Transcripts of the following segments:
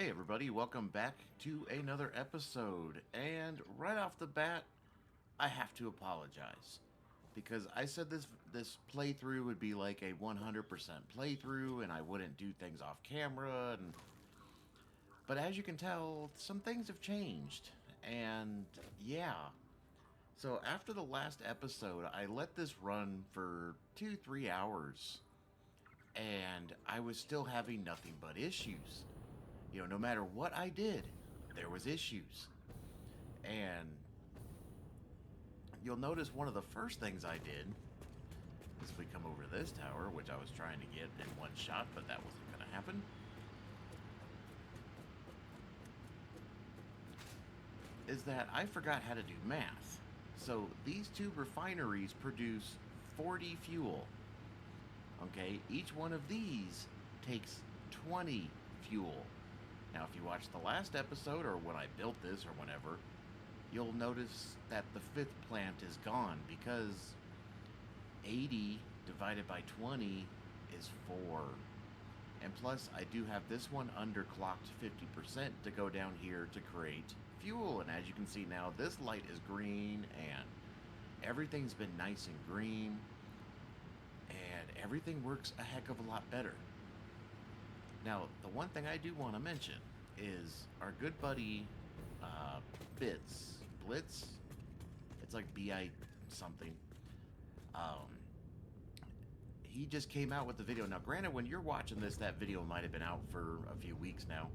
Hey everybody, welcome back to another episode. And right off the bat, I have to apologize because I said this playthrough would be like a 100% playthrough and I wouldn't do things off camera but as you can tell, some things have changed. And yeah. So after the last episode, I let this run for 2-3 hours and I was still having nothing but issues. No matter what I did, there was issues. And you'll notice one of the first things I did is we come over this tower, which I was trying to get in one shot, but that wasn't going to happen, is that I forgot how to do math. So these two refineries produce 40 fuel. Okay, each one of these takes 20 fuel. Now, if you watched the last episode, or when I built this, or whenever, you'll notice that the fifth plant is gone because 80 divided by 20 is 4. And plus, I do have this one underclocked 50% to go down here to create fuel. And as you can see now, this light is green, and everything's been nice and green, and everything works a heck of a lot better. Now, the one thing I do want to mention is our good buddy Blitz. It's like BI something. He just came out with the video. Now, granted, when you're watching this, that video might have been out for a few weeks now,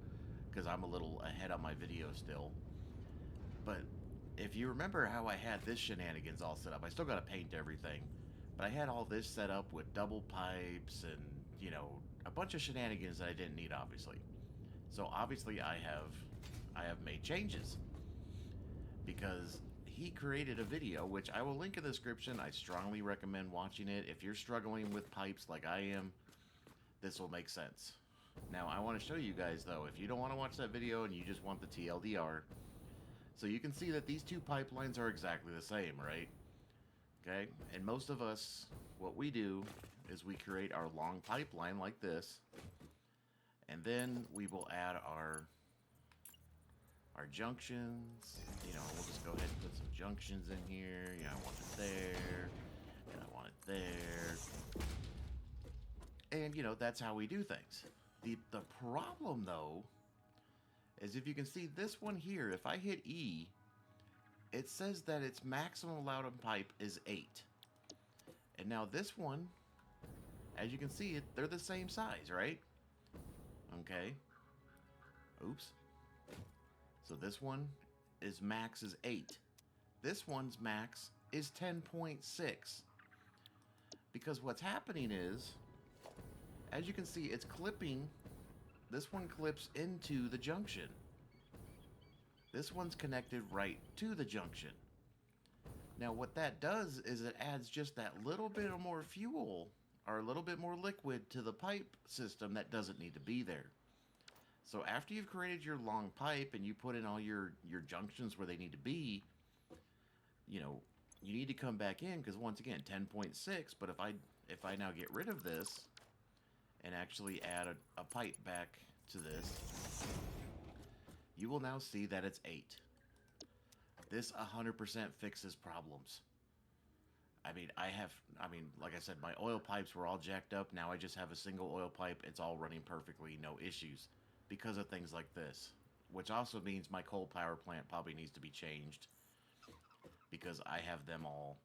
because I'm a little ahead on my video still. But if you remember how I had this shenanigans all set up, I still got to paint everything, but I had all this set up with double pipes and, a bunch of shenanigans that I didn't need, obviously. So obviously I have made changes because he created a video, which I will link in the description. I strongly recommend watching it. If you're struggling with pipes like I am, this will make sense. Now, I want to show you guys, though, if you don't want to watch that video and you just want the TLDR, so you can see that these two pipelines are exactly the same, right? Okay, and most of us, what we do is we create our long pipeline like this, and then we will add our junctions. We'll just go ahead and put some junctions in here. I want it there, and I want it there. And, that's how we do things. The problem, though, is if you can see this one here, if I hit E, it says that its maximum allowed in pipe is 8. And now this one, as you can see, they're the same size, right? Okay. Oops. So this one is max is 8. This one's max is 10.6. Because what's happening is, as you can see, it's clipping. This one clips into the junction. This one's connected right to the junction. Now what that does is it adds just that little bit of more fuel or a little bit more liquid to the pipe system that doesn't need to be there. So after you've created your long pipe and you put in all your junctions where they need to be, you need to come back in because once again 10.6, but if I now get rid of this and actually add a pipe back to this, you will now see that it's 8. This 100% fixes problems. Like I said, my oil pipes were all jacked up. Now I just have a single oil pipe. It's all running perfectly, no issues, because of things like this. Which also means my coal power plant probably needs to be changed, because I have them all,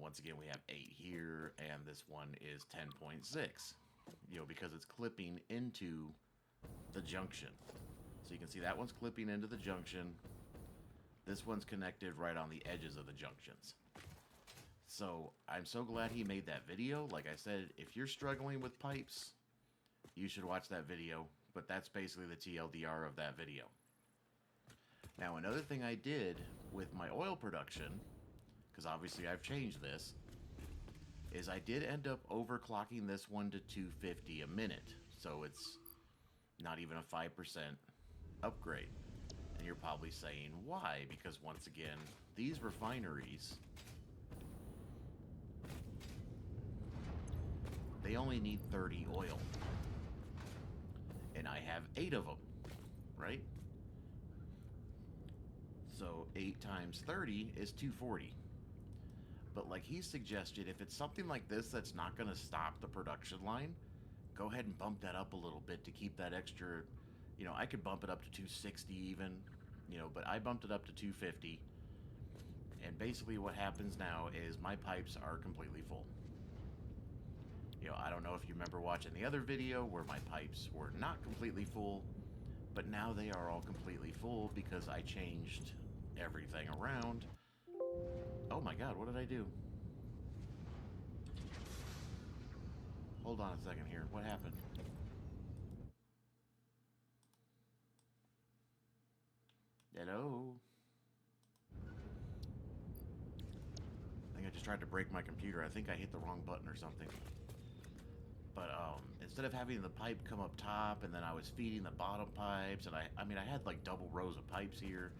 once again, we have 8 here, and this one is 10.6, because it's clipping into the junction. So you can see that one's clipping into the junction. This one's connected right on the edges of the junctions. So I'm so glad he made that video. Like I said, if you're struggling with pipes, you should watch that video. But that's basically the TLDR of that video. Now, another thing I did with my oil production, because obviously I've changed this, is I did end up overclocking this one to 250 a minute. So it's not even a 5% upgrade. And you're probably saying, why? Because once again, these refineries, they only need 30 oil. and I have 8 of them, right? So 8 times 30 is 240. But like he suggested, if it's something like this that's not going to stop the production line, go ahead and bump that up a little bit to keep that extra, I could bump it up to 260 even, but I bumped it up to 250. And basically what happens now is my pipes are completely full. I don't know if you remember watching the other video where my pipes were not completely full, but now they are all completely full because I changed everything around. Oh my god, what did I do? Hold on a second here. What happened? Hello? I think I just tried to break my computer. I think I hit the wrong button or something. But instead of having the pipe come up top and then I was feeding the bottom pipes, and I had like double rows of pipes here.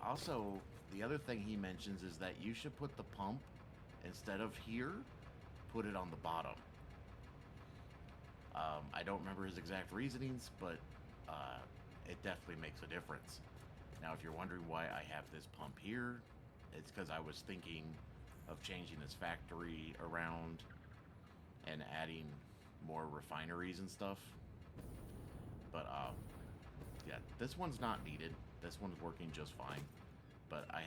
Also, the other thing he mentions is that you should put the pump, instead of here, put it on the bottom. I don't remember his exact reasonings, but it definitely makes a difference. Now, if you're wondering why I have this pump here, it's because I was thinking of changing this factory around and adding more refineries and stuff. But yeah, this one's not needed. This one's working just fine. But I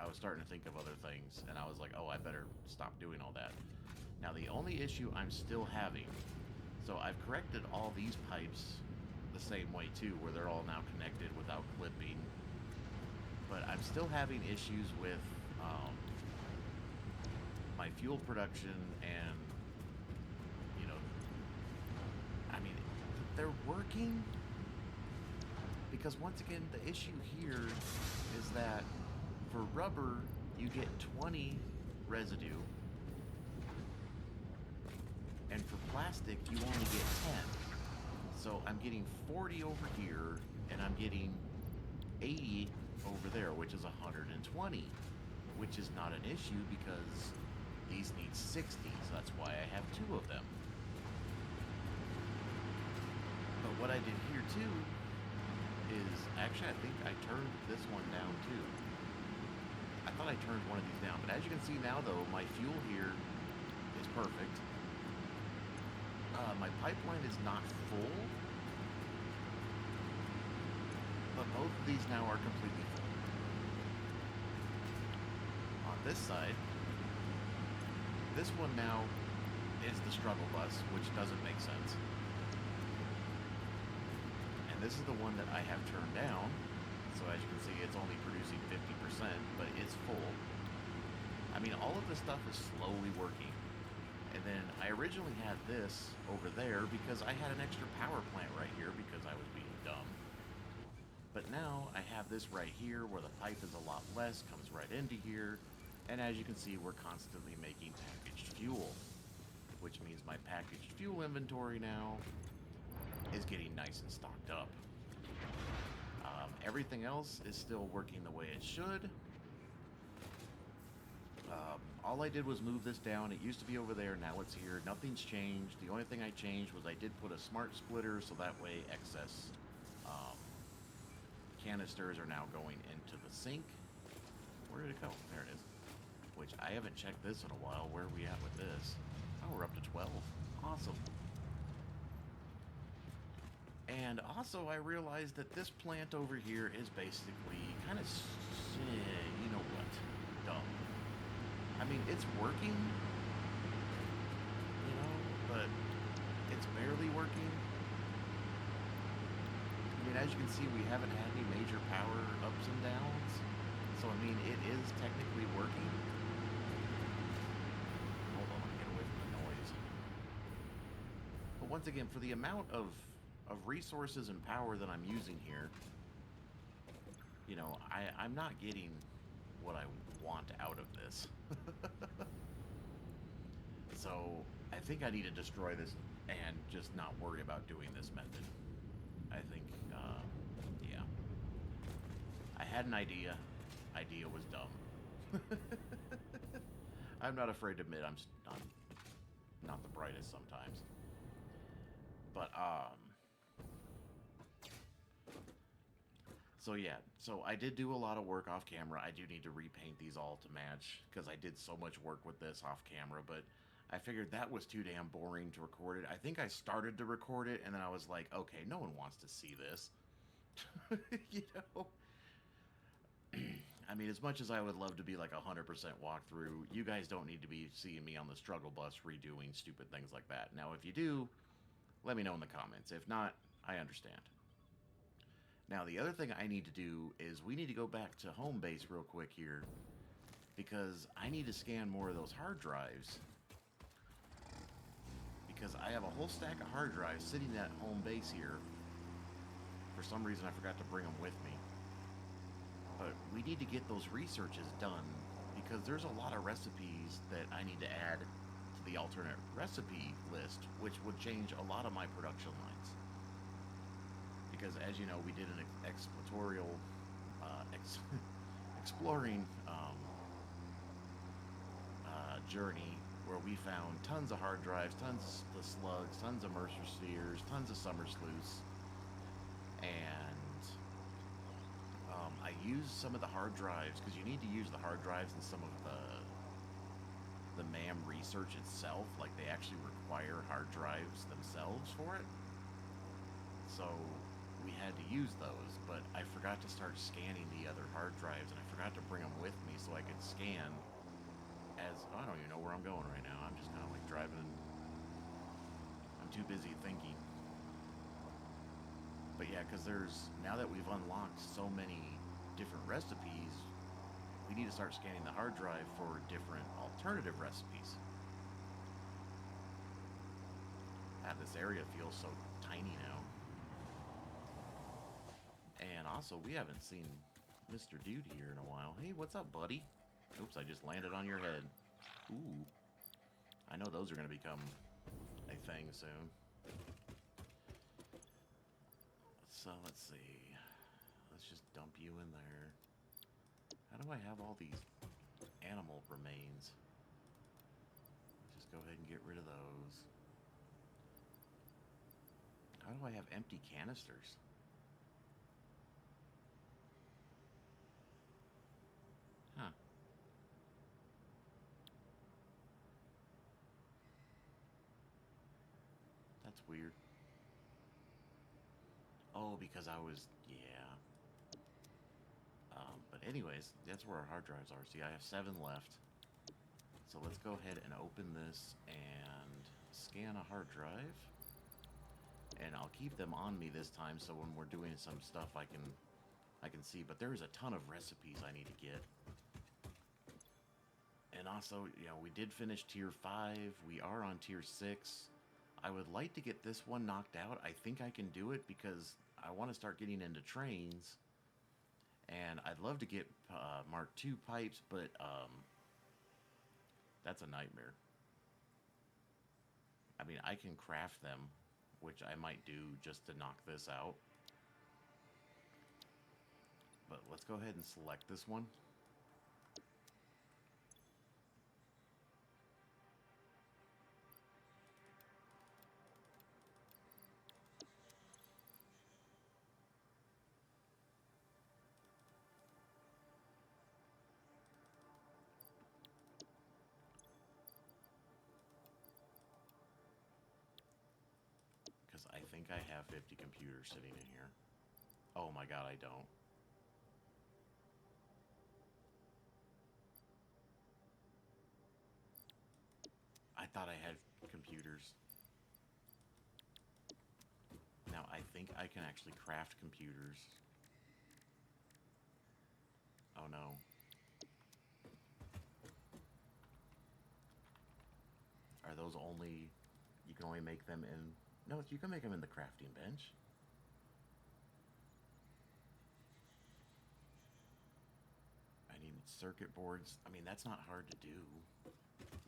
was starting to think of other things, and I was like, oh, I better stop doing all that. Now, the only issue I'm still having, so I've corrected all these pipes the same way too, where they're all now connected without clipping. But I'm still having issues with my fuel production, and they're working, because once again, the issue here is that for rubber you get 20 residue, and for plastic you only get 10. So I'm getting 40 over here, and I'm getting 80 over there, which is 120, which is not an issue because these need 60, so that's why I have 2 of them. But what I did here too is, actually I think I turned this one down too. I thought I turned one of these down, but as you can see now though, my fuel here is perfect. My pipeline is not full, but both of these now are completely full. On this side, this one now is the struggle bus, which doesn't make sense. And this is the one that I have turned down. So as you can see, it's only producing 50%, but it's full. I mean, all of this stuff is slowly working. And then I originally had this over there because I had an extra power plant right here because I was being dumb. But now I have this right here where the pipe is a lot less, comes right into here. And as you can see, we're constantly making packaged fuel, which means my packaged fuel inventory now is getting nice and stocked up. Everything else is still working the way it should. All I did was move this down. It used to be over there, now it's here. Nothing's changed. The only thing I changed was I did put a smart splitter, so that way excess canisters are now going into the sink. Where did it go? There it is. Which I haven't checked this in a while. Where are we at with this? Oh, we're up to 12. Awesome. And also I realized that this plant over here is basically kind of, you know what, dumb. I mean, it's working, but it's barely working. I mean, as you can see, we haven't had any major power ups and downs. So, I mean, it is technically working. Hold on, let me get away from the noise. But once again, for the amount of resources and power that I'm using here, I'm not getting what I want out of this. So I think I need to destroy this and just not worry about doing this method. I think, yeah. I had an idea. Idea was dumb. I'm not afraid to admit I'm not the brightest sometimes. But, so yeah, so I did do a lot of work off camera. I do need to repaint these all to match because I did so much work with this off camera, but I figured that was too damn boring to record it. I think I started to record it and then I was like, okay, no one wants to see this. You know? I mean, as much as I would love to be like 100% walkthrough, you guys don't need to be seeing me on the struggle bus redoing stupid things like that. Now, if you do, let me know in the comments. If not, I understand. Now, the other thing I need to do is we need to go back to home base real quick here because I need to scan more of those hard drives because I have a whole stack of hard drives sitting at home base here. For some reason, I forgot to bring them with me. But we need to get those researches done because there's a lot of recipes that I need to add to the alternate recipe list, which would change a lot of my production lines. Because as you know, we did an exploring journey where we found tons of hard drives, tons of slugs, tons of Mercer spheres, tons of summer sleuths, and I used some of the hard drives because you need to use the hard drives in some of the MAM research itself. Like they actually require hard drives themselves for it. So we had to use those, but I forgot to start scanning the other hard drives, and I forgot to bring them with me so I could scan as... I don't even know where I'm going right now. I'm just kind of like driving. I'm too busy thinking. But yeah, because now that we've unlocked so many different recipes, we need to start scanning the hard drive for different alternative recipes. This area feels so tiny now. And also, we haven't seen Mr. Dude here in a while. Hey, what's up, buddy? Oops, I just landed on your head. Ooh. I know those are going to become a thing soon. So, let's see. Let's just dump you in there. How do I have all these animal remains? Let's just go ahead and get rid of those. How do I have empty canisters? Huh. That's weird. Oh, because I was... Yeah. But anyways, that's where our hard drives are. See, I have 7 left. So let's go ahead and open this and scan a hard drive. And I'll keep them on me this time so when we're doing some stuff I can see. But there's a ton of recipes I need to get. And also, you know, we did finish tier 5. We are on tier 6. I would like to get this one knocked out. I think I can do it because I want to start getting into trains. And I'd love to get Mark II pipes, but that's a nightmare. I mean, I can craft them, which I might do just to knock this out. But let's go ahead and select this one. I think I have 50 computers sitting in here. Oh my god, I don't. I thought I had computers. Now, I think I can actually craft computers. Oh no. Are those only... You can only make them in... No, you can make them in the crafting bench. I need circuit boards. I mean, that's not hard to do.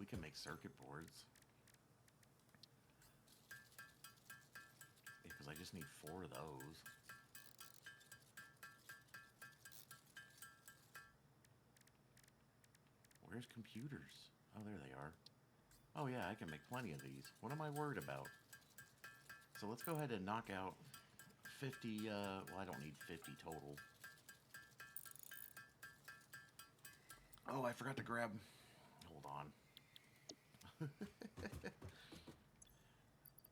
We can make circuit boards. Because I just need 4 of those. Where's computers? Oh, there they are. Oh yeah, I can make plenty of these. What am I worried about? So let's go ahead and knock out 50, well, I don't need 50 total. Oh, I forgot to grab, hold on.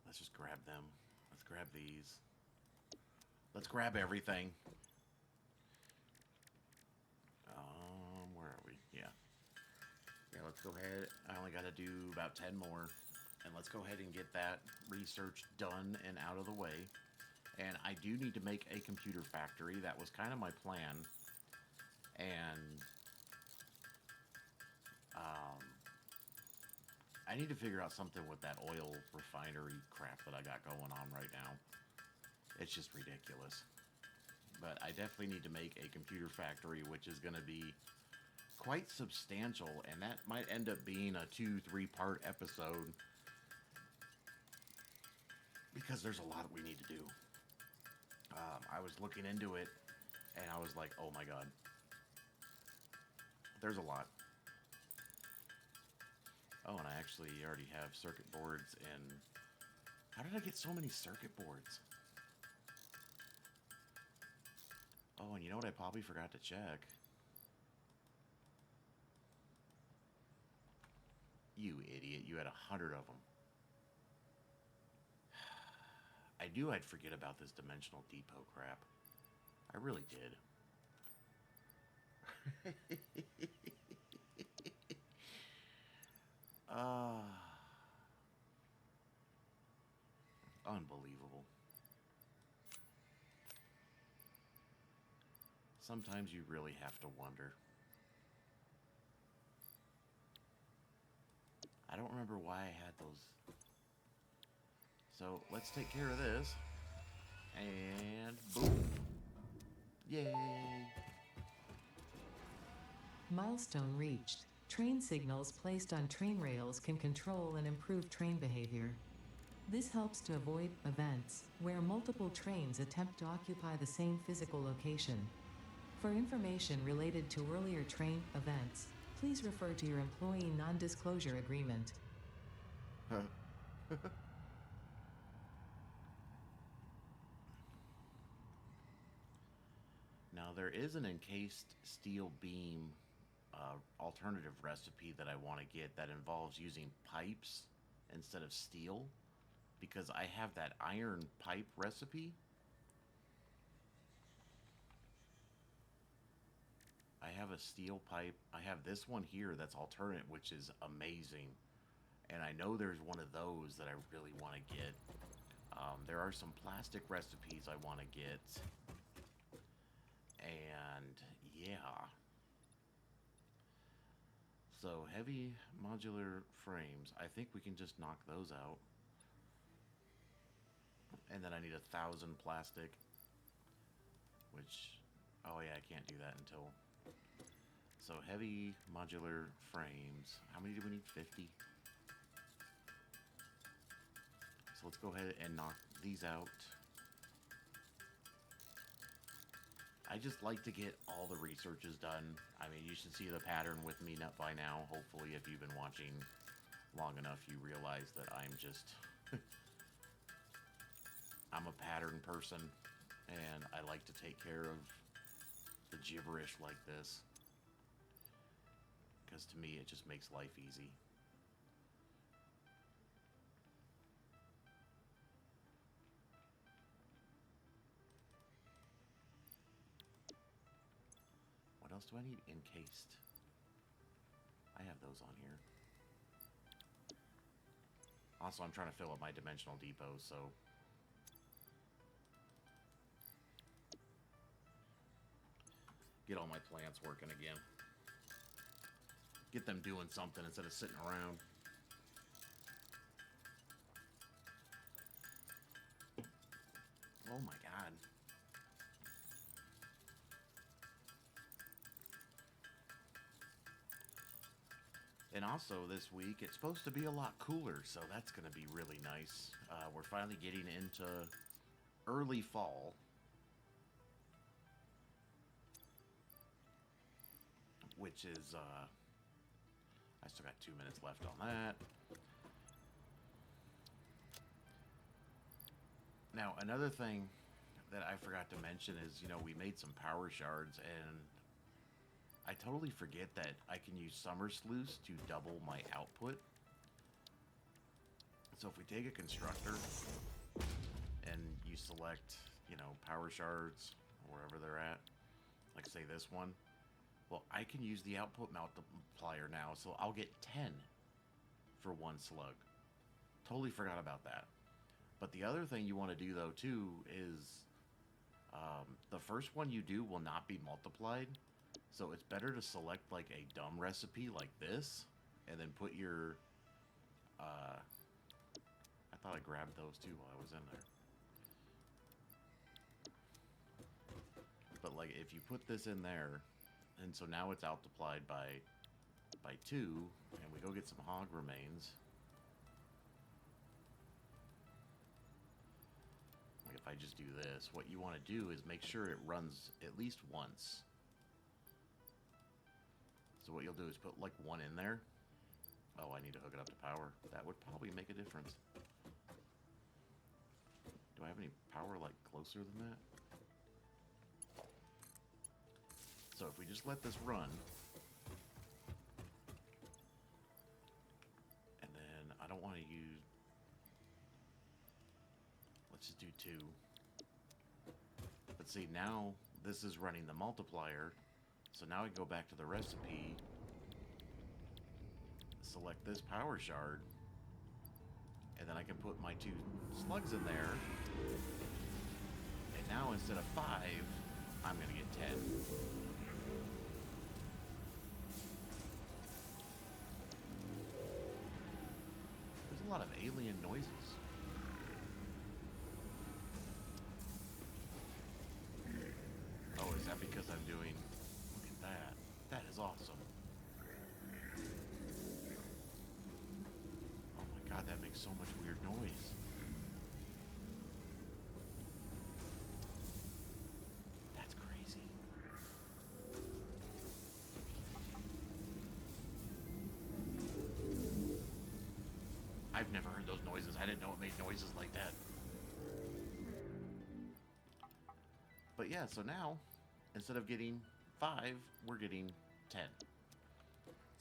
Let's just grab them. Let's grab these. Let's grab everything. Where are we? Yeah. Yeah, let's go ahead. I only got to do about 10 more. And let's go ahead and get that research done and out of the way. And I do need to make a computer factory. That was kind of my plan. And I need to figure out something with that oil refinery crap that I got going on right now. It's just ridiculous. But I definitely need to make a computer factory, which is going to be quite substantial. And that might end up being a 2-3 part episode. Because there's a lot we need to do. I was looking into it, and I was like, oh my god. There's a lot. Oh, and I actually already have circuit boards and... How did I get so many circuit boards? Oh, and you know what I probably forgot to check? You idiot, you had 100 of them. I knew I'd forget about this dimensional depot crap. I really did. Unbelievable. Sometimes you really have to wonder. I don't remember why I had those. So let's take care of this. And boom. Yay. Milestone reached. Train signals placed on train rails can control and improve train behavior. This helps to avoid events where multiple trains attempt to occupy the same physical location. For information related to earlier train events, please refer to your employee non-disclosure agreement. Now there is an encased steel beam alternative recipe that I want to get that involves using pipes instead of steel, because I have that iron pipe recipe. I have a steel pipe. I have this one here that's alternate, which is amazing. And I know there's one of those that I really want to get. There are some plastic recipes I want to get. And yeah. So heavy modular frames. I think we can just knock those out. And then I need 1,000 plastic. Which, oh yeah, I can't do that until... So heavy modular frames. How many do we need? 50. So let's go ahead and knock these out. I just like to get all the researches done. I mean, you should see the pattern with me by now. Hopefully, if you've been watching long enough, you realize that I'm just... I'm a pattern person, and I like to take care of the gibberish like this. Because to me, it just makes life easy. What else do I need? Encased. I have those on here. Also, I'm trying to fill up my dimensional depot, so... Get all my plants working again. Get them doing something instead of sitting around. Oh my god. And also this week, it's supposed to be a lot cooler, so that's going to be really nice. We're finally getting into early fall. Which is, I still got 2 minutes left on that. Now, another thing that I forgot to mention is, we made some power shards, and I totally forget that I can use summer sluice to double my output. So if we take a constructor and you select, power shards, wherever they're at, like say this one, well, I can use the output multiplier now, so I'll get 10 for one slug. Totally forgot about that. But the other thing you want to do, though, too, is the first one you do will not be multiplied. So it's better to select like a dumb recipe like this, and then put your. I thought I grabbed those too while I was in there. But like, if you put this in there, and so now it's multiplied by 2, and we go get some hog remains. Like if I just do this, what you want to do is make sure it runs at least once. So what you'll do is put like 1 in there. Oh, I need to hook it up to power. That would probably make a difference. Do I have any power like closer than that? So if we just let this run, and then I don't want to use, let's just do 2. But see, now this is running the multiplier. So now I go back to the recipe, select this power shard, and then I can put my 2 slugs in there. And now instead of 5, I'm going to get 10. There's a lot of alien noises. Oh, is that because I'm doing... Look at that. That is awesome. Oh my god, that makes so much weird noise. That's crazy. I've never heard those noises. I didn't know it made noises like that. But yeah, so now, instead of getting 5, we're getting 10.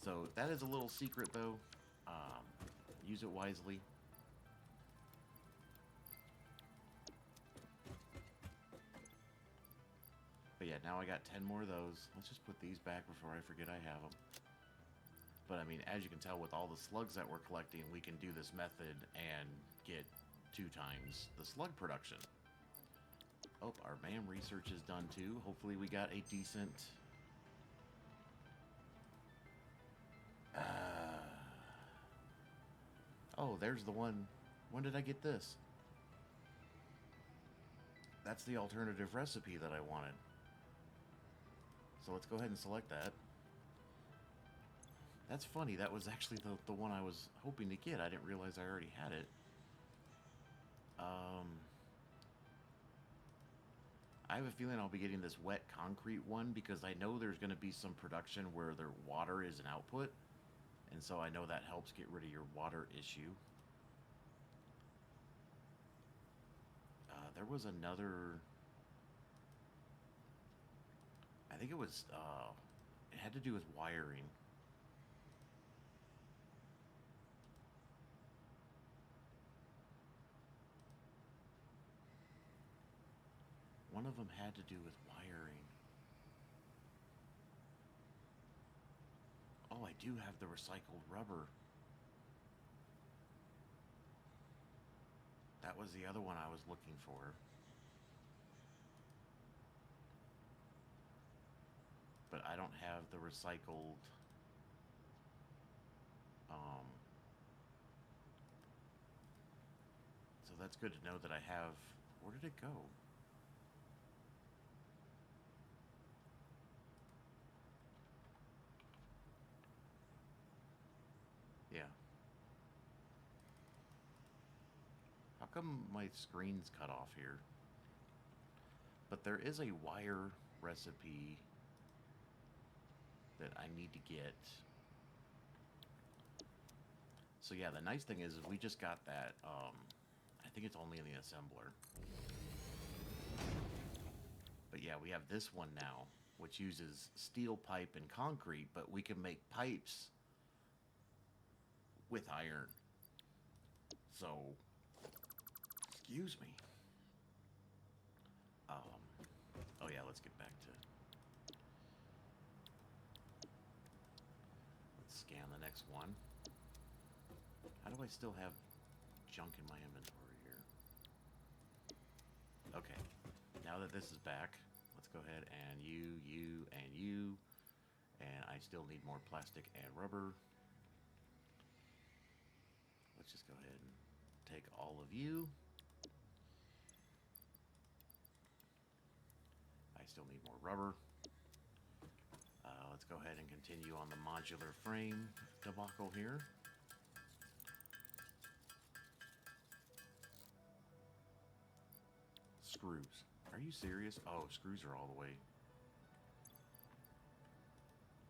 So that is a little secret, though. Use it wisely. But yeah, now I got 10 more of those. Let's just put these back before I forget I have them. But I mean, as you can tell, with all the slugs that we're collecting, we can do this method and get 2 times the slug production. Oh, our MAM research is done too. Hopefully we got a decent... Oh, there's the one. When did I get this? That's the alternative recipe that I wanted. So let's go ahead and select that. That's funny. That was actually the one I was hoping to get. I didn't realize I already had it. I have a feeling I'll be getting this wet concrete one because I know there's going to be some production where their water is an output. And so I know that helps get rid of your water issue. There was another... I think it was... it had to do with wiring. One of them had to do with wiring. Oh, I do have the recycled rubber. That was the other one I was looking for. But I don't have the recycled... So that's good to know that I have... Where did it go? Yeah. How come my screen's cut off here? But there is a wire recipe that I need to get. So yeah, the nice thing is we just got that, I I think it's only in the assembler. But yeah, we have this one now, which uses steel pipe and concrete, but we can make pipes with iron. So, excuse me. Oh yeah, let's get back to... Let's scan the next one. How do I still have junk in my inventory here? Okay, now that this is back, let's go ahead and you, and I still need more plastic and rubber. Let's just go ahead and take all of you. I still need more rubber. Let's go ahead and continue on the modular frame debacle here. Screws. Are you serious? Oh, screws are all the way.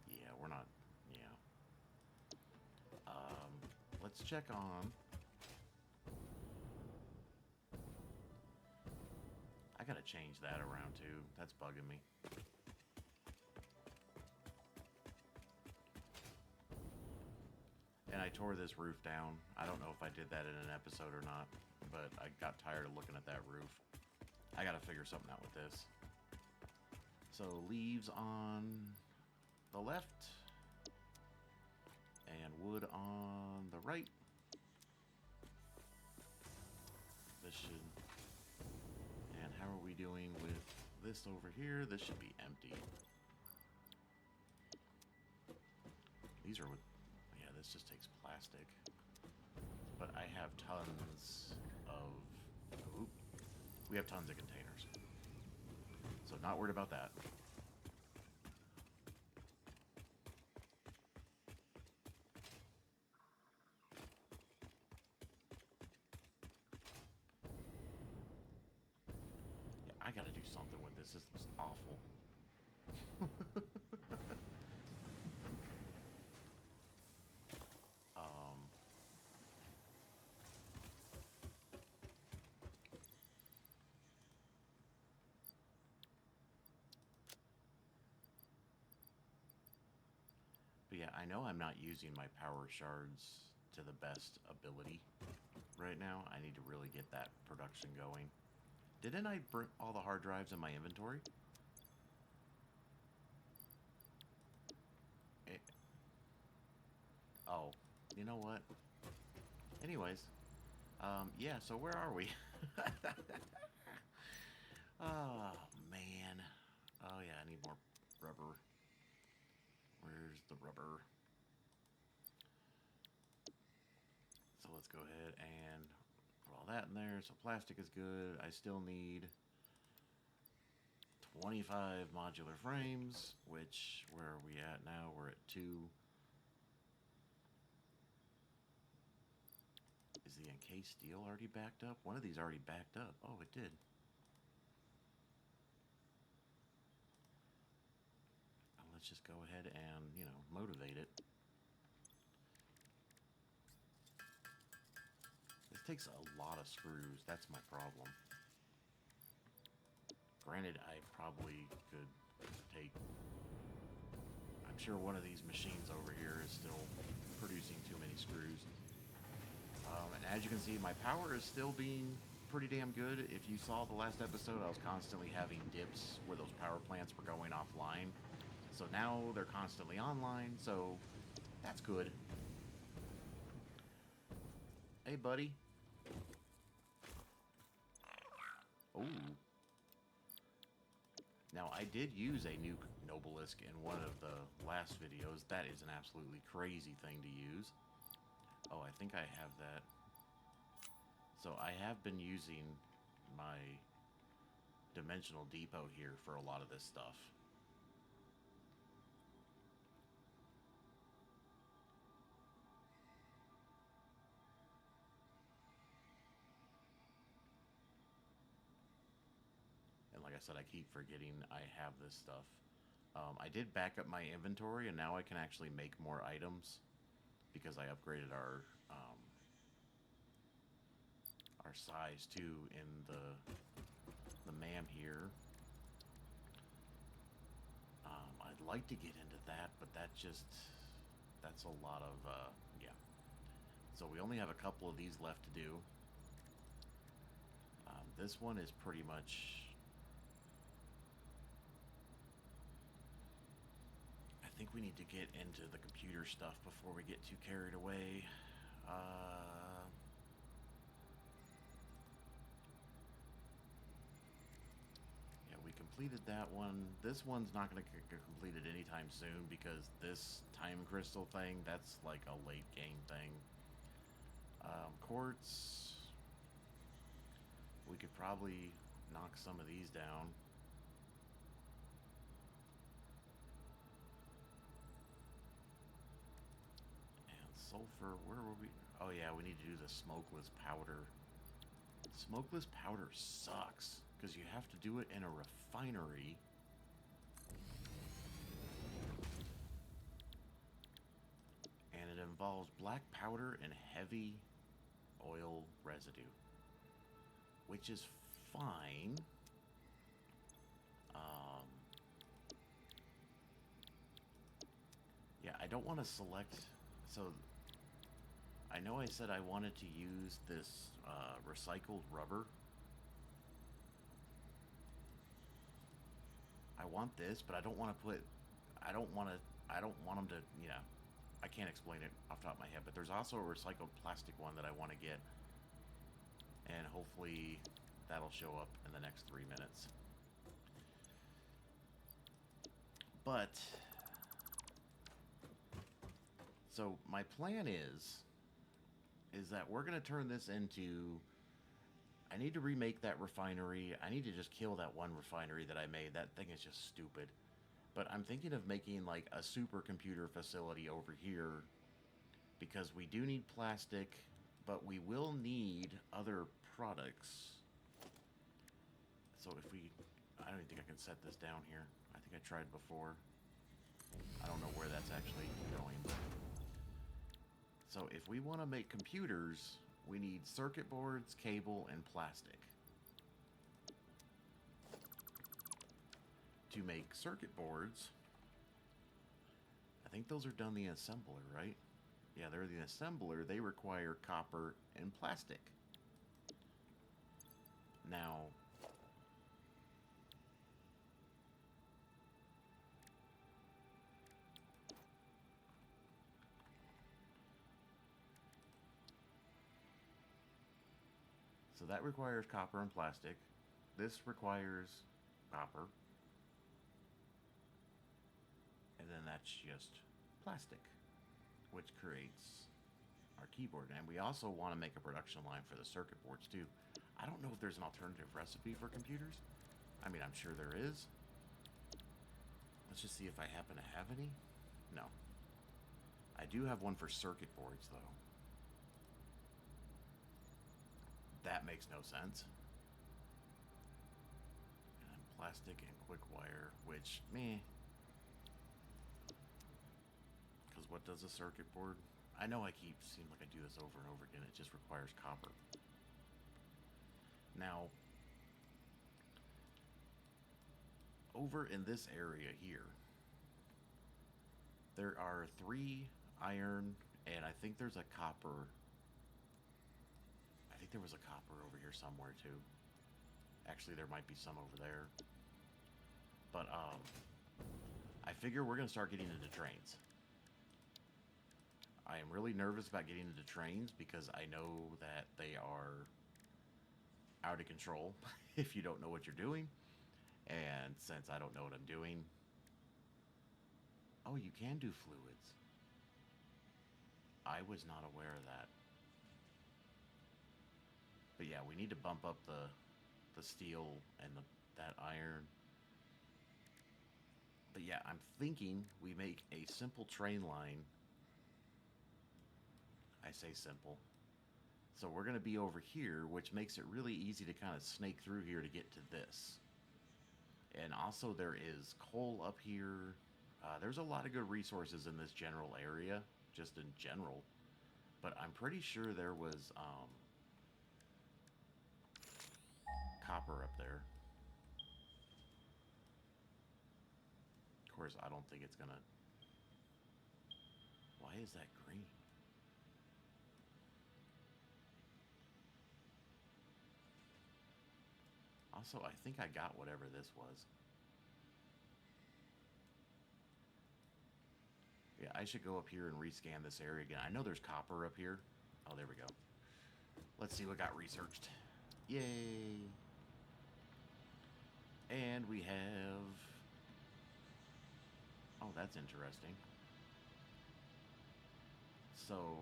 Yeah, we're not. Yeah. Let's check on. I gotta change that around too. That's bugging me. And I tore this roof down. I don't know if I did that in an episode or not, but I got tired of looking at that roof. I gotta figure something out with this. So leaves on the left and wood on the right. This should... And how are we doing with this over here? This should be empty. These are with... Yeah, this just takes plastic. But I have tons of... Oop. We have tons of containers. So not worried about that. Yeah, I gotta do something with this. This looks awful. But yeah, I know I'm not using my Powershards to the best ability right now. I need to really get that production going. Didn't I bring all the hard drives in my inventory? Oh, you know what? Anyways, yeah, so where are we? Oh, man. Oh, yeah, I need more rubber. Where's the rubber? So let's go ahead and put all that in there. So plastic is good. I still need 25 modular frames, which, where are we at now? We're at 2. Is the encased steel already backed up? One of these already backed up. Oh, it did. Let's just go ahead and, you know, motivate it. This takes a lot of screws. That's my problem. Granted, I probably could take... I'm sure one of these machines over here is still producing too many screws. And as you can see, my power is still being pretty damn good. If you saw the last episode, I was constantly having dips where those power plants were going offline. So now they're constantly online, so that's good. Hey, buddy. Oh. Now, I did use a nuke Nobelisk in one of the last videos. That is an absolutely crazy thing to use. Oh, I think I have that. So I have been using my dimensional depot here for a lot of this stuff. And like I said, I keep forgetting I have this stuff. I did back up my inventory, and now I can actually make more items because I upgraded our our size too in the MAM here. I'd like to get into that, but that's a lot of yeah. So we only have a couple of these left to do. This one is pretty much, I think we need to get into the computer stuff before we get too carried away. Yeah, we completed that one. This one's not going to get completed anytime soon because this time crystal thing, that's like a late game thing. Quartz, we could probably knock some of these down. And sulfur, where were we? Oh yeah, we need to do the smokeless powder. Smokeless powder sucks because you have to do it in a refinery. And it involves black powder and heavy oil residue, which is fine. Yeah, I don't want to select. So I know I said I wanted to use this recycled rubber. I want this, but I don't want to put. I don't want to. I don't want them to. You know, I can't explain it off the top of my head. But there's also a recycled plastic one that I want to get, and hopefully that'll show up in the next 3 minutes. But so my plan is that we're going to turn this into, I need to remake that refinery. I need to just kill that one refinery that I made. That thing is just stupid. But I'm thinking of making like a supercomputer facility over here because we do need plastic, but we will need other products. So if we, I don't even think I can set this down here. I think I tried before. I don't know where that's actually going. So if we want to make computers, we need circuit boards, cable, and plastic. To make circuit boards, I think those are done the assembler, right? Yeah, they're the assembler. They require copper and plastic. Now, so that requires copper and plastic. This requires copper. And then that's just plastic, which creates our keyboard. And we also want to make a production line for the circuit boards too. I don't know if there's an alternative recipe for computers. I mean, I'm sure there is. Let's just see if I happen to have any. No. I do have one for circuit boards though. That makes no sense. And plastic and quick wire, which, meh. Because what does a circuit board? I know I seem like I do this over and over again. It just requires copper. Now, over in this area here, there are 3 iron, and I think there's a copper. I think there was a copper over here somewhere too. Actually, there might be some over there. But I figure we're gonna start getting into trains. I am really nervous about getting into trains because I know that they are out of control if you don't know what you're doing. And since I don't know what I'm doing... Oh, you can do fluids. I was not aware of that. But yeah, we need to bump up the steel and that iron. But yeah, I'm thinking we make a simple train line. I say simple. So we're going to be over here, which makes it really easy to kind of snake through here to get to this. And also there is coal up here. There's a lot of good resources in this general area, just in general. But I'm pretty sure there was copper up there. Of course, I don't think it's gonna... Why is that green? Also, I think I got whatever this was. Yeah, I should go up here and rescan this area again. I know there's copper up here. Oh, there we go. Let's see what got researched. Yay! And we have... Oh, that's interesting. So...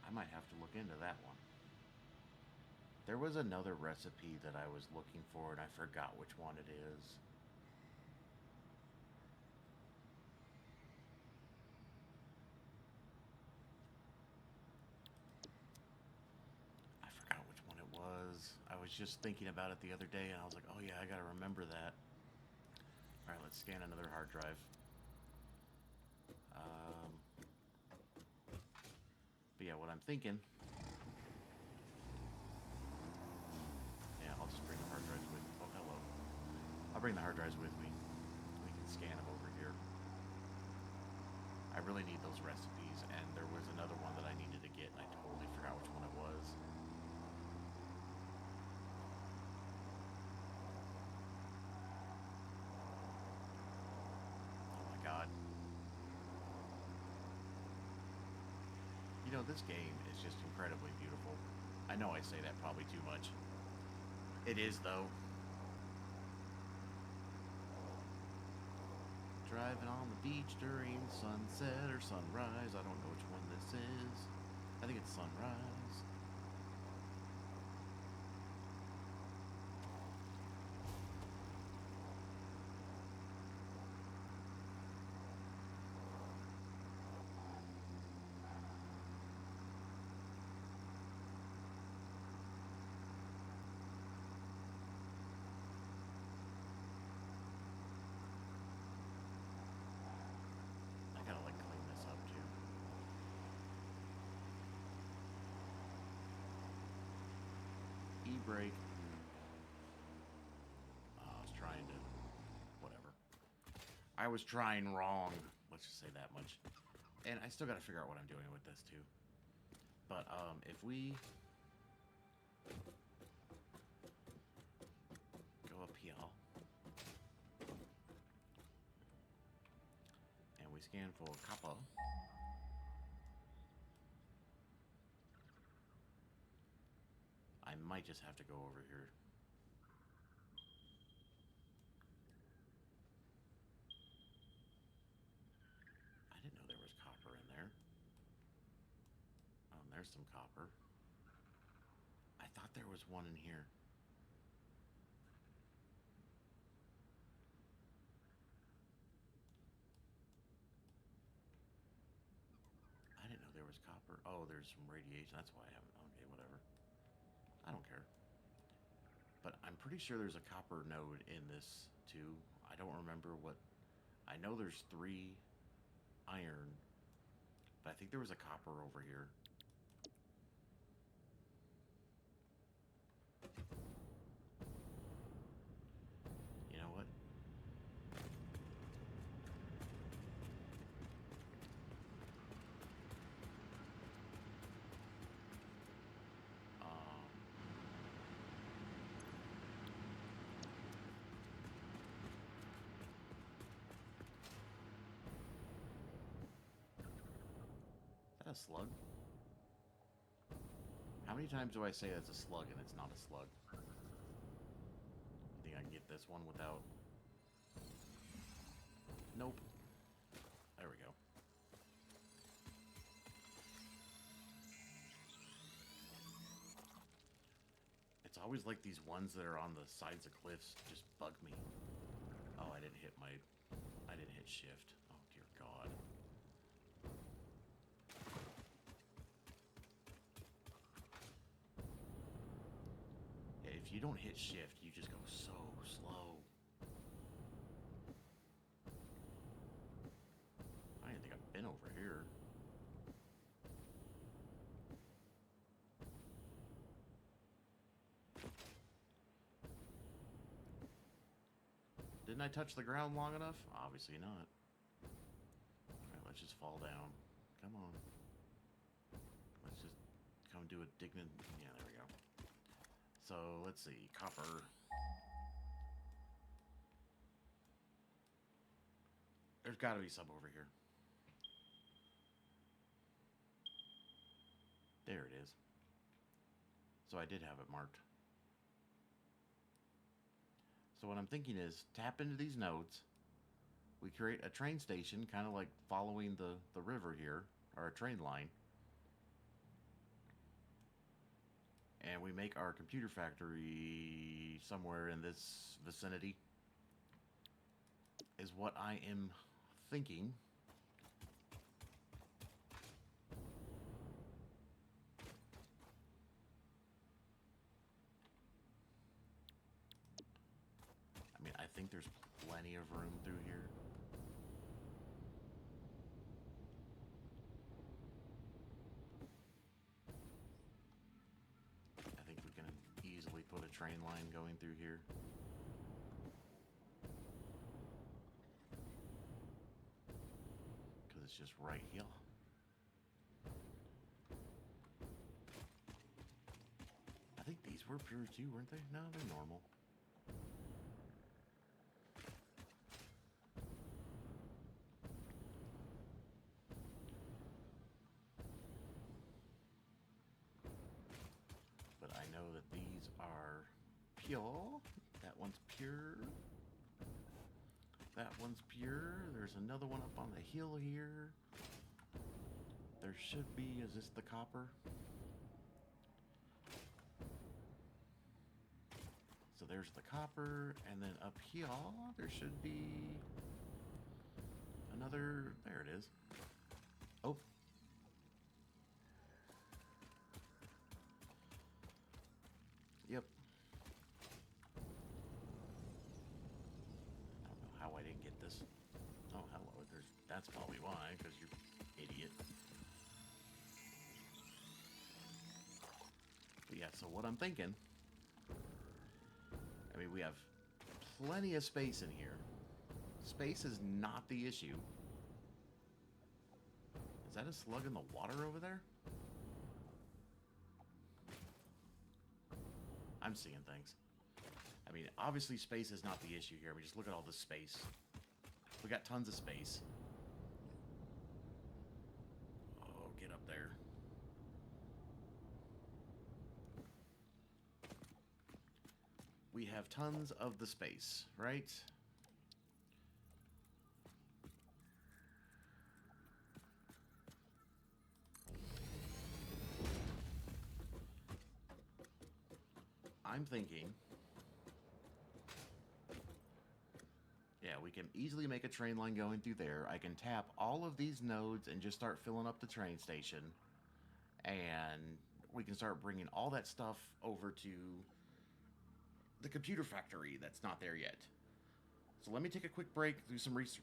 I might have to look into that one. There was another recipe that I was looking for, and I forgot which one it is. I forgot which one it was. I was just thinking about it the other day, and I was like, oh yeah, I gotta remember that. Alright, let's scan another hard drive. But yeah, what I'm thinking... Yeah, I'll just bring the hard drives with me. Oh, hello. I'll bring the hard drives with me. We can scan them over here. I really need those recipes, and there was another one that I needed to get, and I totally forgot which one it was. Oh my god. You know, this game is just incredibly beautiful. I know I say that probably too much. It is, though. Driving on the beach during sunset or sunrise. I don't know which one this is. I think it's sunrise. I gotta like clean this up too. E-brake. I was trying to... Whatever. I was trying wrong. Let's just say that much. And I still gotta figure out what I'm doing with this too. But, if we... go up here. And we scan for copper. I might just have to go over here. I didn't know there was copper in there. There's some copper. I thought there was one in here. I didn't know there was copper. Oh, there's some radiation. That's why I haven't... Okay, whatever. I don't care. But I'm pretty sure there's a copper node in this too. I don't remember what... I know there's 3 iron, but I think there was a copper over here. You know what? Is that a slug? How many times do I say that's a slug and it's not a slug? You think I can get this one without... Nope. There we go. It's always like these ones that are on the sides of cliffs just bug me. Oh, I didn't hit shift. Oh, dear God. if you don't hit shift, you just go so slow. I didn't think I've been over here. Didn't I touch the ground long enough? Obviously not. Alright, let's just fall down. Come on. Let's just come do a dignant... Yeah, there we go. So, let's see. Copper. There's got to be some over here. There it is. So I did have it marked. So what I'm thinking is tap into these nodes. We create a train station, kind of like following the river here, or a train line. And we make our computer factory somewhere in this vicinity, is what I am thinking. I mean, I think there's plenty of room through here. I think we can easily put a train line going through here. Because it's just right here. I think these were pure too, weren't they? No, they're normal. But I know that these are pure. That one's pure. That one's pure. There's another one up on the hill here. There should be, is this the copper? So there's the copper, and then up here, there should be another, there it is. Oh. Yep. I don't know how I didn't get this. Oh, hello. That's probably why, because you're an idiot. But yeah, so what I'm thinking, I mean, we have plenty of space in here. Space is not the issue. Is that a slug in the water over there? I'm seeing things. I mean, obviously space is not the issue here. I mean, just look at all this space. We got tons of space. Oh, get up there. We have tons of the space, right? I'm thinking, yeah, we can easily make a train line going through there. I can tap all of these nodes and just start filling up the train station. And we can start bringing all that stuff over to the computer factory that's not there yet. So let me take a quick break, do some research.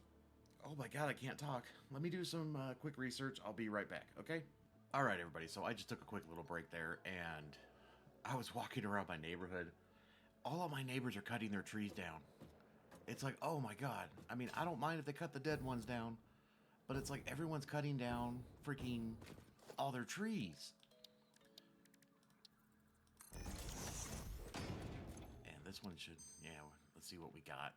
Oh my god, I can't talk. Let me do some quick research. I'll be right back, okay? All right, everybody. So I just took a quick little break there, and I was walking around my neighborhood. All of my neighbors are cutting their trees down. It's like, oh my god. I mean, I don't mind if they cut the dead ones down, but it's like everyone's cutting down freaking all their trees. And this one should, yeah, let's see what we got.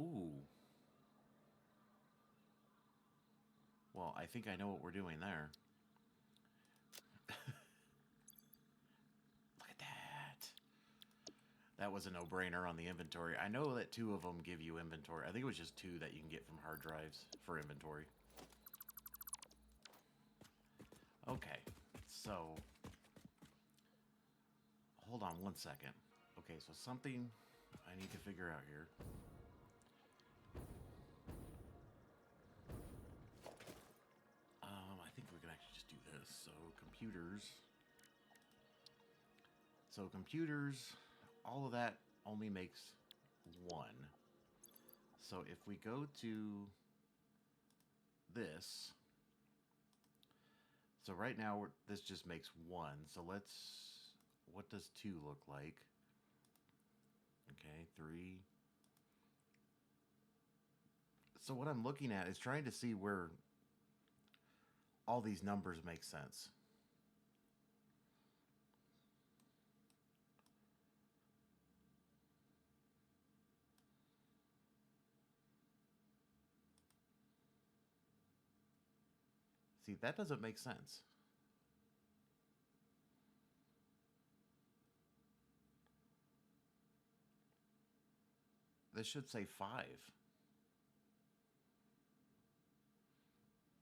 Ooh. Well, I think I know what we're doing there. Look at that. That was a no-brainer on the inventory. I know that 2 of them give you inventory. I think it was just 2 that you can get from hard drives for inventory. Okay, so hold on one second. Okay, so something I need to figure out here. I think we can actually just do this. So computers. So computers, all of that only makes one. So if we go to this, so right now this just makes one. So let's, what does two look like? Okay, three. So what I'm looking at is trying to see where all these numbers make sense. See, that doesn't make sense. This should say 5.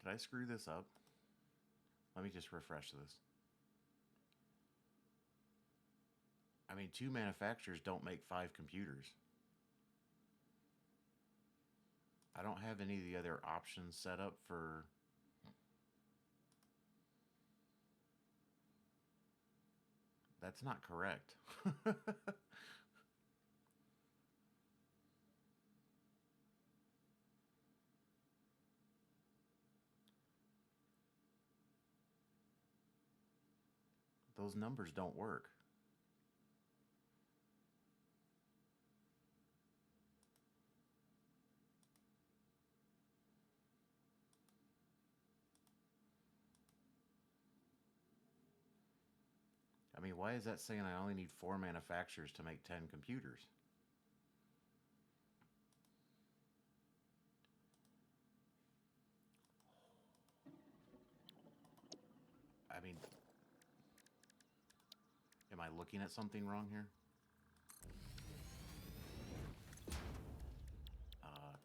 Did I screw this up? Let me just refresh this. I mean, 2 manufacturers don't make 5 computers. I don't have any of the other options set up for... That's not correct. Those numbers don't work. I mean, why is that saying I only need 4 manufacturers to make 10 computers? I mean, am I looking at something wrong here?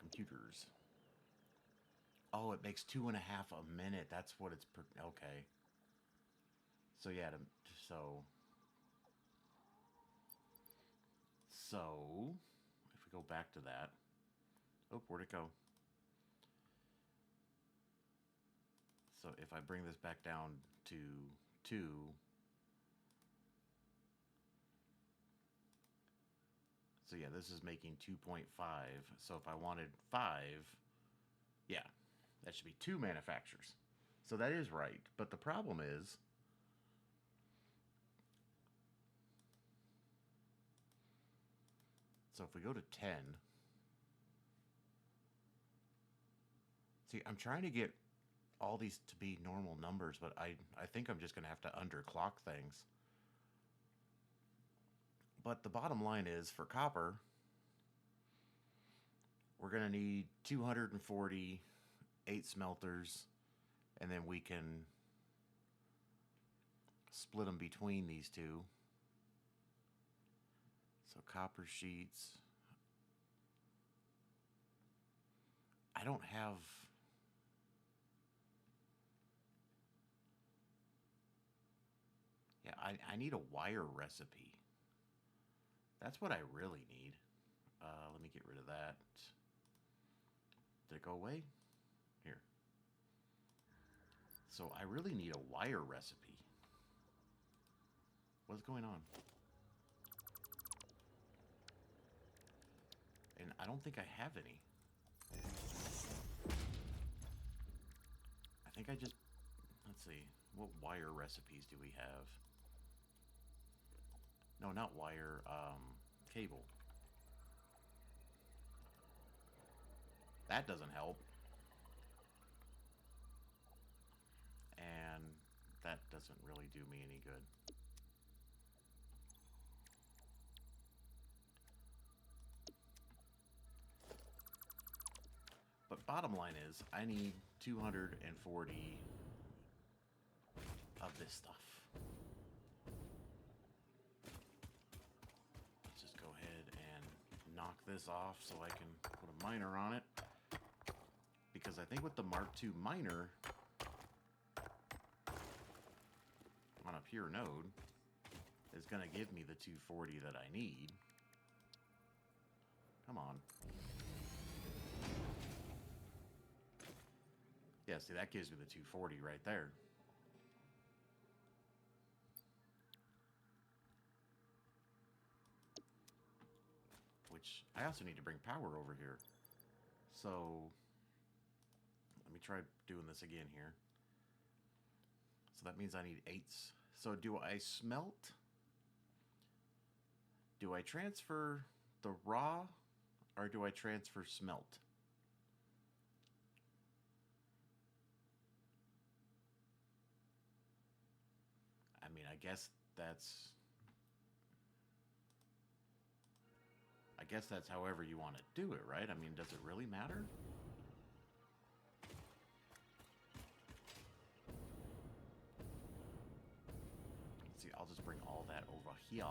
Computers. Oh, it makes 2.5 a minute. That's what it's okay. So yeah, so if we go back to that, oh, where'd it go? So if I bring this back down to 2, so yeah, this is making 2.5. So if I wanted 5, yeah, that should be 2 manufacturers. So that is right. But the problem is, so if we go to 10, see, I'm trying to get all these to be normal numbers, but I think I'm just going to have to underclock things. But the bottom line is, for copper, we're going to need 240 8 smelters, and then we can split them between these two. So copper sheets. I don't have... Yeah, I need a wire recipe. That's what I really need. Let me get rid of that. Did it go away? Here. So I really need a wire recipe. What's going on? And I don't think I have any. I think I just... Let's see. What wire recipes do we have? No, not wire. Cable. That doesn't help. And that doesn't really do me any good. But bottom line is, I need 240 of this stuff. Let's just go ahead and knock this off so I can put a miner on it. Because I think with the Mark II miner on a pure node is going to give me the 240 that I need. Come on. Yeah, see, that gives me the 240 right there. which I also need to bring power over here. So let me try doing this again here. So that means I need 8s. So do I smelt? Do I transfer the raw or do I transfer smelt? I mean, I guess that's however you want to do it, right? I mean, does it really matter? Let's see, I'll just bring all that over here.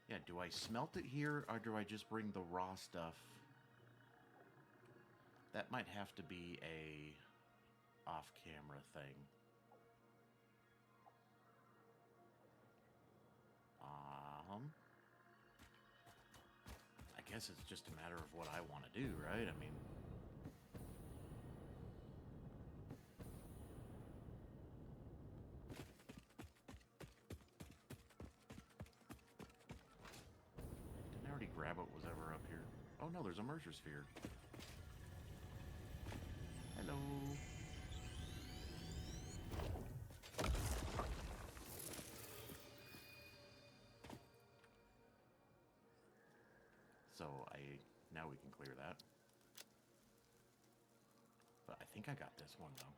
Yeah, do I smelt it here or do I just bring the raw stuff? That might have to be a off-camera thing. I guess it's just a matter of what I want to do, right? I mean, didn't I already grab what was ever up here? Oh no, there's a merger sphere. Hello. So now we can clear that. But I think I got this one though.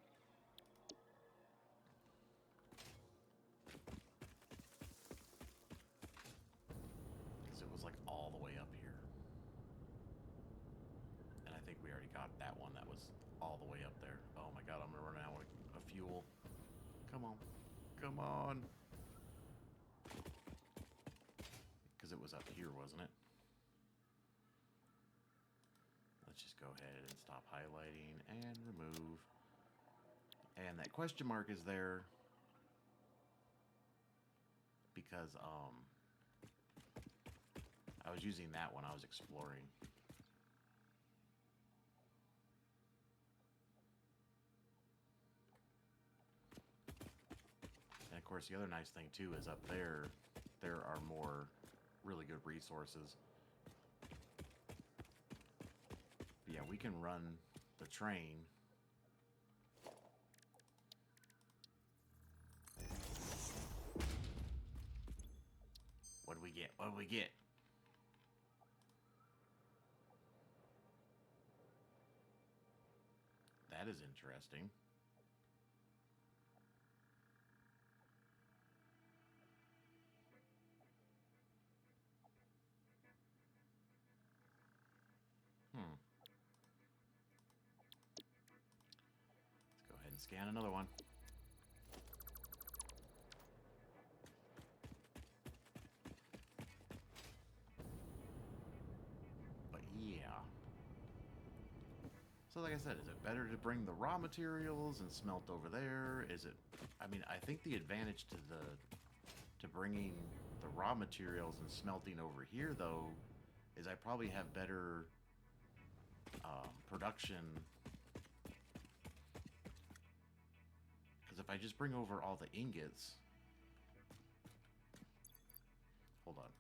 Because it was like all the way up here. And I think we already got that one that was all the way up there. Oh my god, I'm gonna run out of fuel. Come on. Come on. Because it was up here, wasn't it? Let's just go ahead and stop highlighting and remove. And that question mark is there because I was using that when I was exploring. And of course, the other nice thing too is up there are more really good resources. But yeah, we can run the train. What do we get? What do we get? That is interesting. Let's go ahead and scan another one. But yeah. So like I said, is it better to bring the raw materials and smelt over there? Is it, I mean, I think the advantage to bringing the raw materials and smelting over here though is I probably have better production. Because if I just bring over all the ingots, hold on.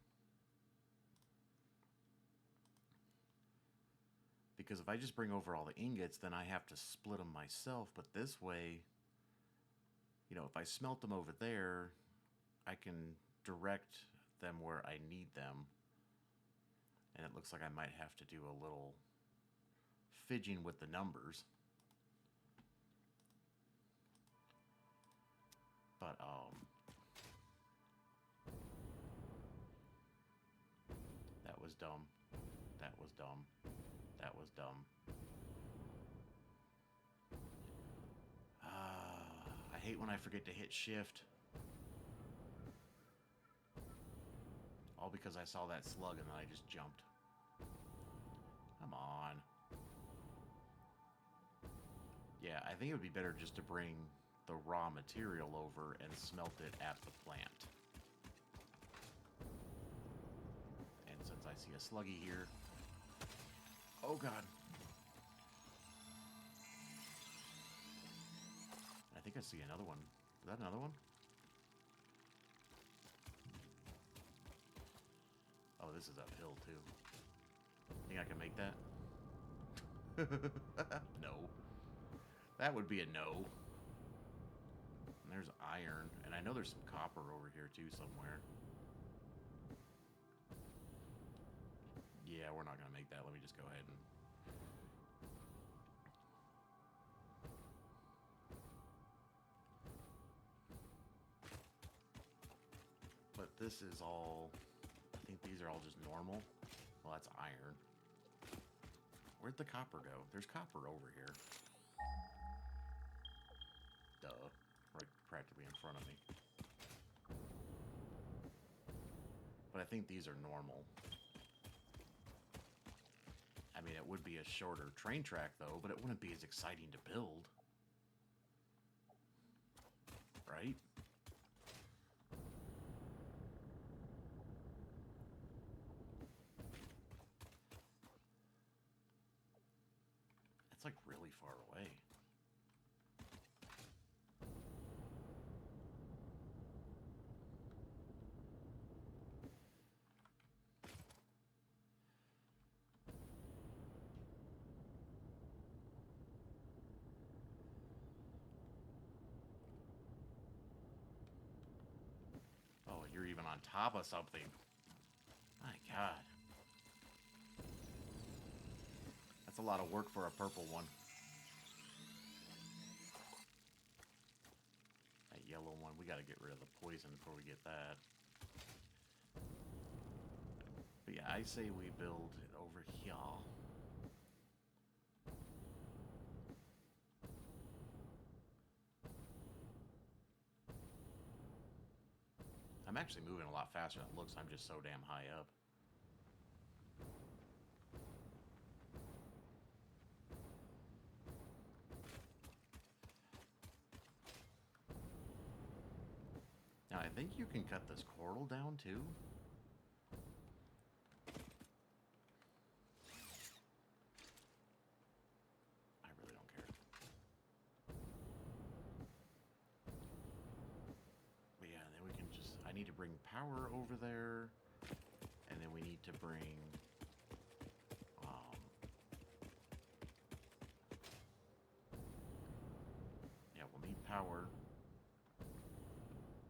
Because if I just bring over all the ingots, then I have to split them myself. But this way, you know, if I smelt them over there, I can direct them where I need them. And it looks like I might have to do a little fidgeting with the numbers. But, that was dumb. That was dumb. That was dumb. I hate when I forget to hit shift. All because I saw that slug and then I just jumped. Come on. Yeah, I think it would be better just to bring the raw material over and smelt it at the plant. And since I see a sluggy here... Oh god. I think I see another one. Is that another one? Oh, this is uphill too. Think I can make that? No. That would be a no. And there's iron, and I know there's some copper over here too somewhere. Yeah, we're not gonna make that. Let me just go ahead and... But this is all... I think these are all just normal. Well, that's iron. Where'd the copper go? There's copper over here. Duh. Right practically in front of me. But I think these are normal. I mean, it would be a shorter train track, though, but it wouldn't be as exciting to build. Right? That's like really far away. Oh, you're even on top of something. My God. That's a lot of work for a purple one. That yellow one, we got to get rid of the poison before we get that. But yeah, I say we build it over here. I'm actually moving a lot faster than it looks. I'm just so damn high up. Now, I think you can cut this coral down, too. I really don't care. But yeah, then we can just... I need to bring power over there. And then we need to bring... yeah, we'll need power.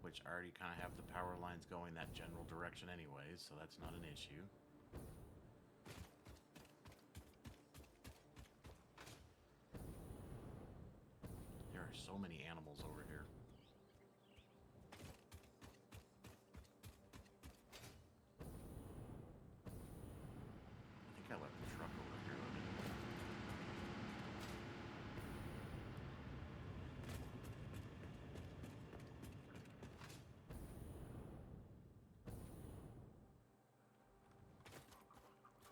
Which I already kind of have the power lines going that general direction anyways, so that's not an issue. There are so many animals over here. I think I left the truck over here.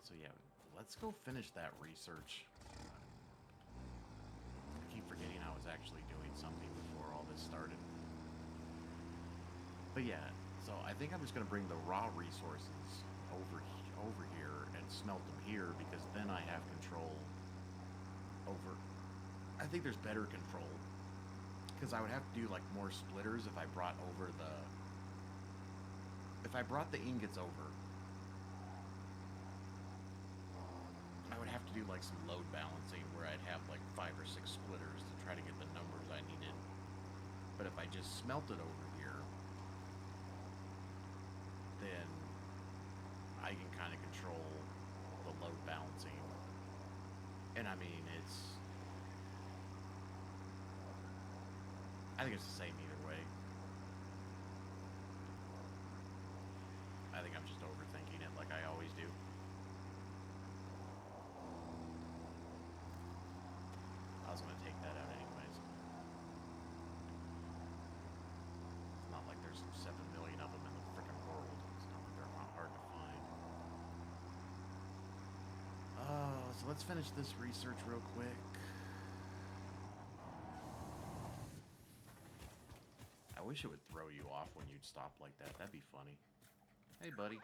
So yeah, let's go finish that research. I keep forgetting I was actually doing something before all this started. But yeah, so I think I'm just going to bring the raw resources over here and smelt them here, because then I have control over... I think there's better control. Because I would have to do like more splitters if I brought over the... If I brought the ingots over, I would have to do like some load balancing where I'd have like 5 or 6 splitters to try to get the numbers I needed. But if I just smelt it over here, then I can kind of control the load balancing. And I mean, I think it's the same either way. I think I'm just overthinking it like I always do. I was going to take that out anyways. It's not like there's 7 million of them in the freaking world. It's not like they're not hard to find. So let's finish this research real quick. I wish it would throw you off when you'd stop like that. That'd be funny. Hey, buddy.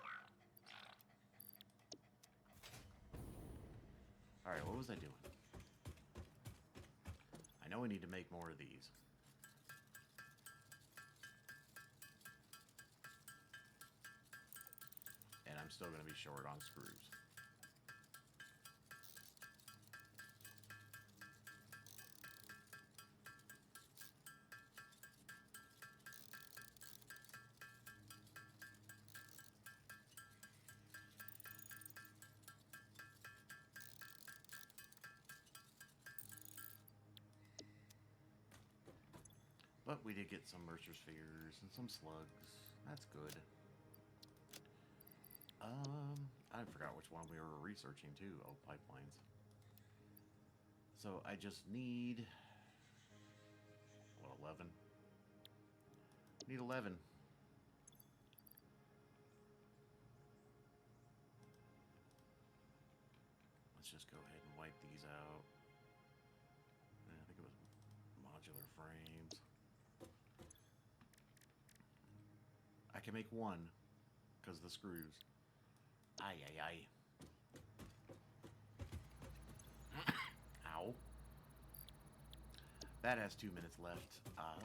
Alright, what was I doing? I know we need to make more of these. And I'm I'm still going to be short on screws. But we did get some Mercer spheres and some slugs. That's good. I forgot which one we were researching too. Oh, pipelines. So I just need, what, 11? Need 11. Let's just go ahead and wipe these out. I think it was modular frames. I can make one because the screws. Aye, aye, aye. Ow. That has 2 minutes left. How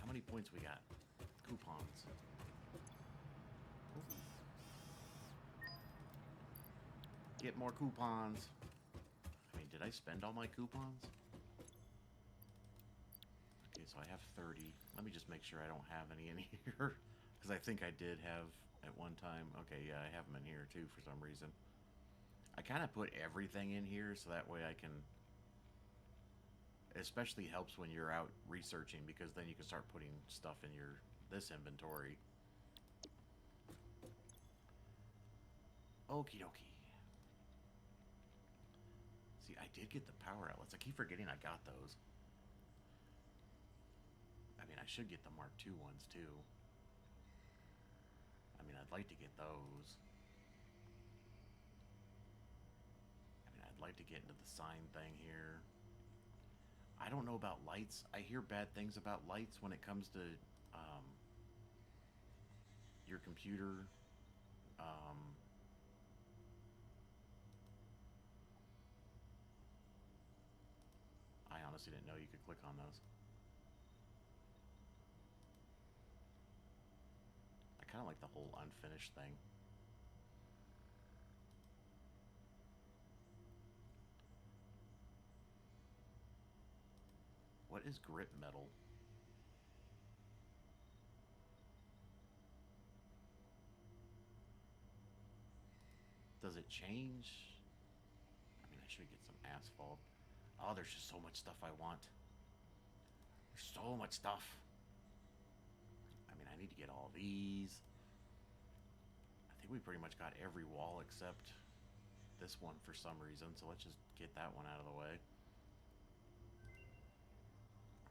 many points we got? Coupons. Get more coupons. I mean, did I spend all my coupons? Okay, so I have 30. Let me just make sure I don't have any in here. Because I think I did have at one time. Okay, yeah, I have them in here too for some reason. I kind of put everything in here so that way I can... It especially helps when you're out researching, because then you can start putting stuff in this inventory. Okie dokie. See, I did get the power outlets. I keep forgetting I got those. I mean, I should get the Mark II ones too. I mean, I'd like to get those. I mean, I'd like to get into the sign thing here. I don't know about lights. I hear bad things about lights when it comes to your computer. I honestly didn't know you could click on those. I kind of like the whole unfinished thing. What is grip metal? Does it change? I mean, I should get some asphalt. Oh, there's just so much stuff I want. There's so much stuff. I mean, I need to get all these. I think we pretty much got every wall except this one for some reason, so let's just get that one out of the way.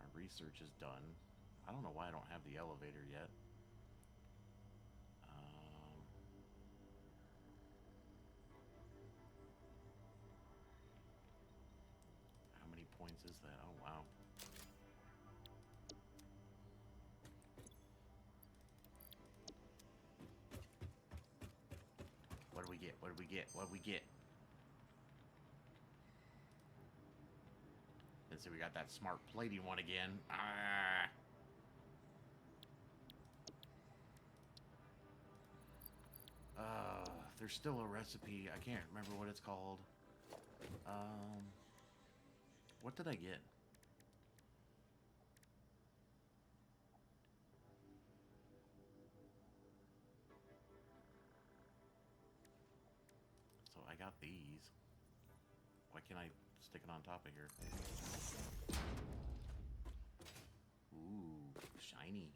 Our research is done. I don't know why I don't have the elevator yet. How many points is that? Oh, wow. What do we get? What do we get? What do we get? Let's see, we got that smart plating one again. Ah. There's still a recipe. I can't remember what it's called. What did I get? So I got these. Why can't I stick it on top of here? Ooh, shiny.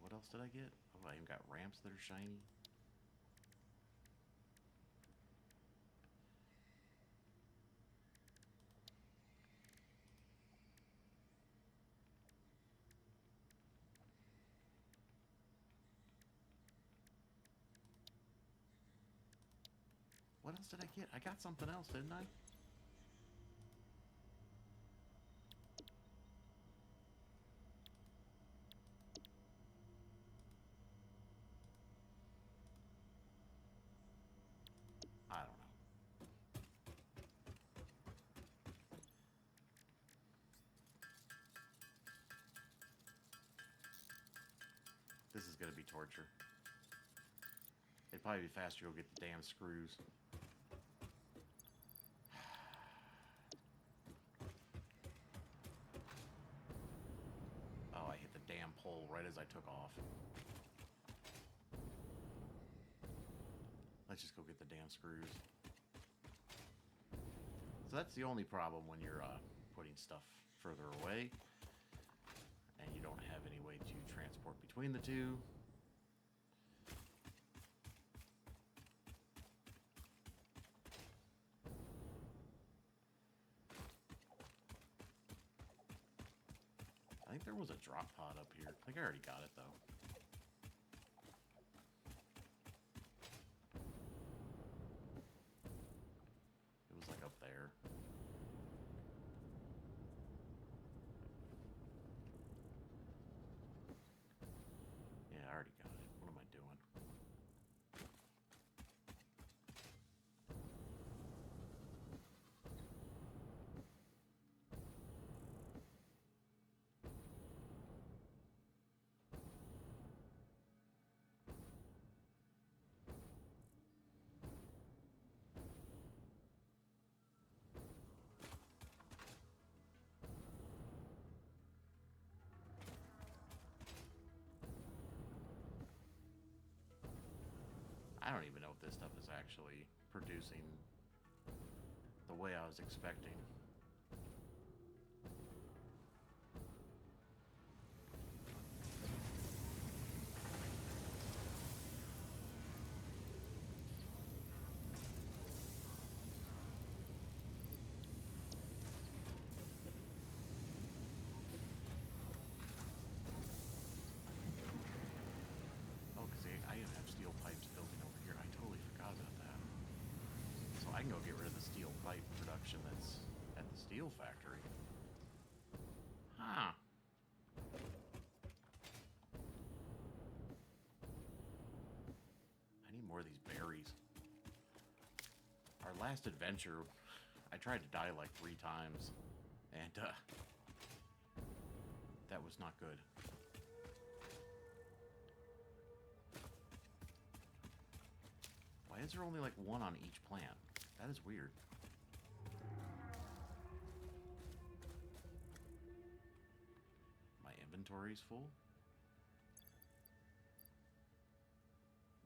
What else did I get? Oh, I even got ramps that are shiny. What else did I get? I got something else, didn't I? I don't know. going to be torture. It'd probably be faster to go get the damn screws. Oh, I hit the damn pole right as I took off. Let's just go get the damn screws. So that's the only problem when you're putting stuff further away and you don't have any way to transport between the two. I think there was a drop pod up here. I think I already got it though. It was like up there. Yeah, I already got it. What am I doing? I don't even know if this stuff is actually producing the way I was expecting. Oh, because I even have steel pipes building over here. I totally forgot about that. So I can go get rid of the steel pipe production that's at the steel factory. Huh. I need more of these berries. Our last adventure, I tried to die like 3 times, and that was not good. Why is there only like 1 on each plant? That is weird. My inventory's full?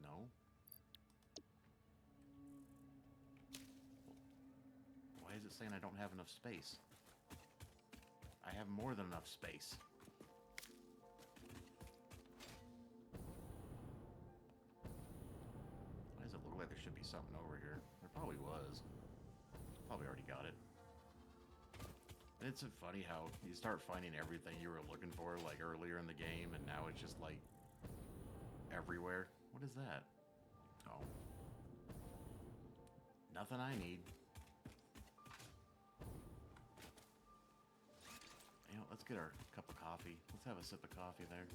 No. Why is it saying I don't have enough space? I have more than enough space. Why does it look like there should be something over here? There probably was. Probably already got it. And it's funny how you start finding everything you were looking for like earlier in the game, and now it's just like everywhere. What is that? Oh. Nothing I need. You know, let's get our cup of coffee. Let's have a sip of coffee there.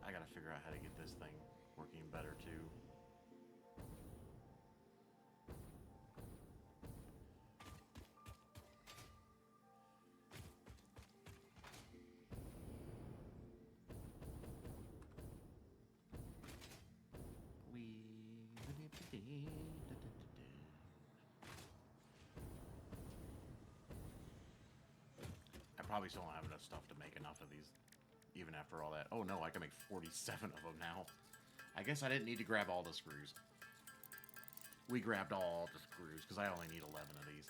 I gotta figure out how to get this thing working better too. I probably still don't have enough stuff to make enough of these, even after all that. Oh no, I can make 47 of them now. I guess I didn't need to grab all the screws. We grabbed all the screws, because I only need 11 of these.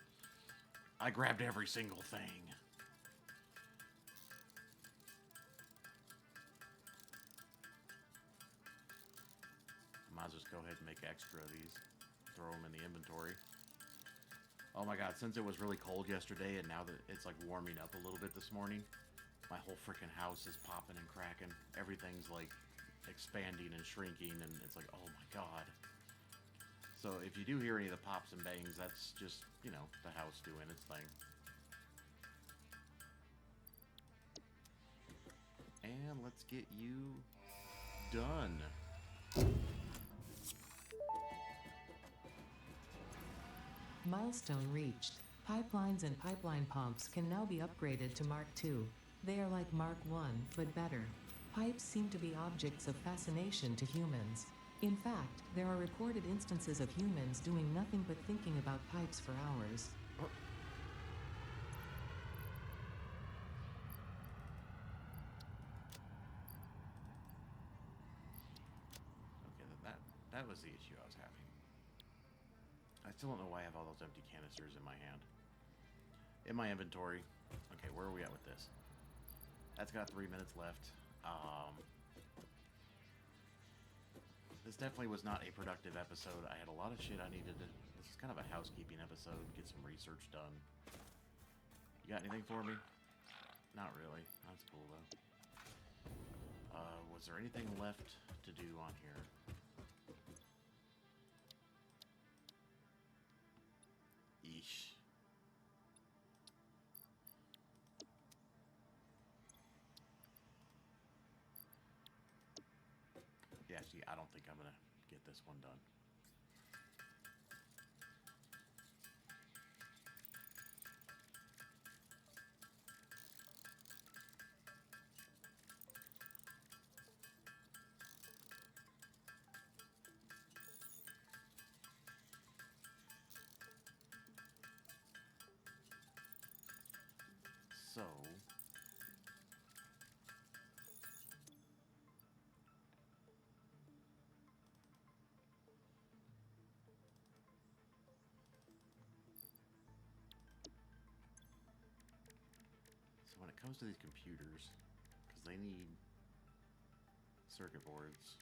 I grabbed every single thing. Might as well just go ahead and make extra of these. Throw them in the inventory. Oh my god, since it was really cold yesterday and now that it's like warming up a little bit this morning, my whole freaking house is popping and cracking. Everything's like expanding and shrinking, and it's like, oh my god. So if you do hear any of the pops and bangs, that's just, you know, the house doing its thing. And let's get you done. Milestone reached. Pipelines and pipeline pumps can now be upgraded to Mark II. They are like Mark I, but better. Pipes seem to be objects of fascination to humans. In fact, there are recorded instances of humans doing nothing but thinking about pipes for hours. Okay, that was the issue I was having. I still don't know why I have all those empty canisters in my hand. In my inventory. Okay, where are we at with this? That's got 3 minutes left. This definitely was not a productive episode. I had a lot of shit I needed to... This is kind of a housekeeping episode. Get some research done. You got anything for me? Not really. That's cool, though. Was there anything left to do on here? Yeesh. Yeah, see, I don't think I'm gonna get this one done. So... So when it comes to these computers, because they need circuit boards,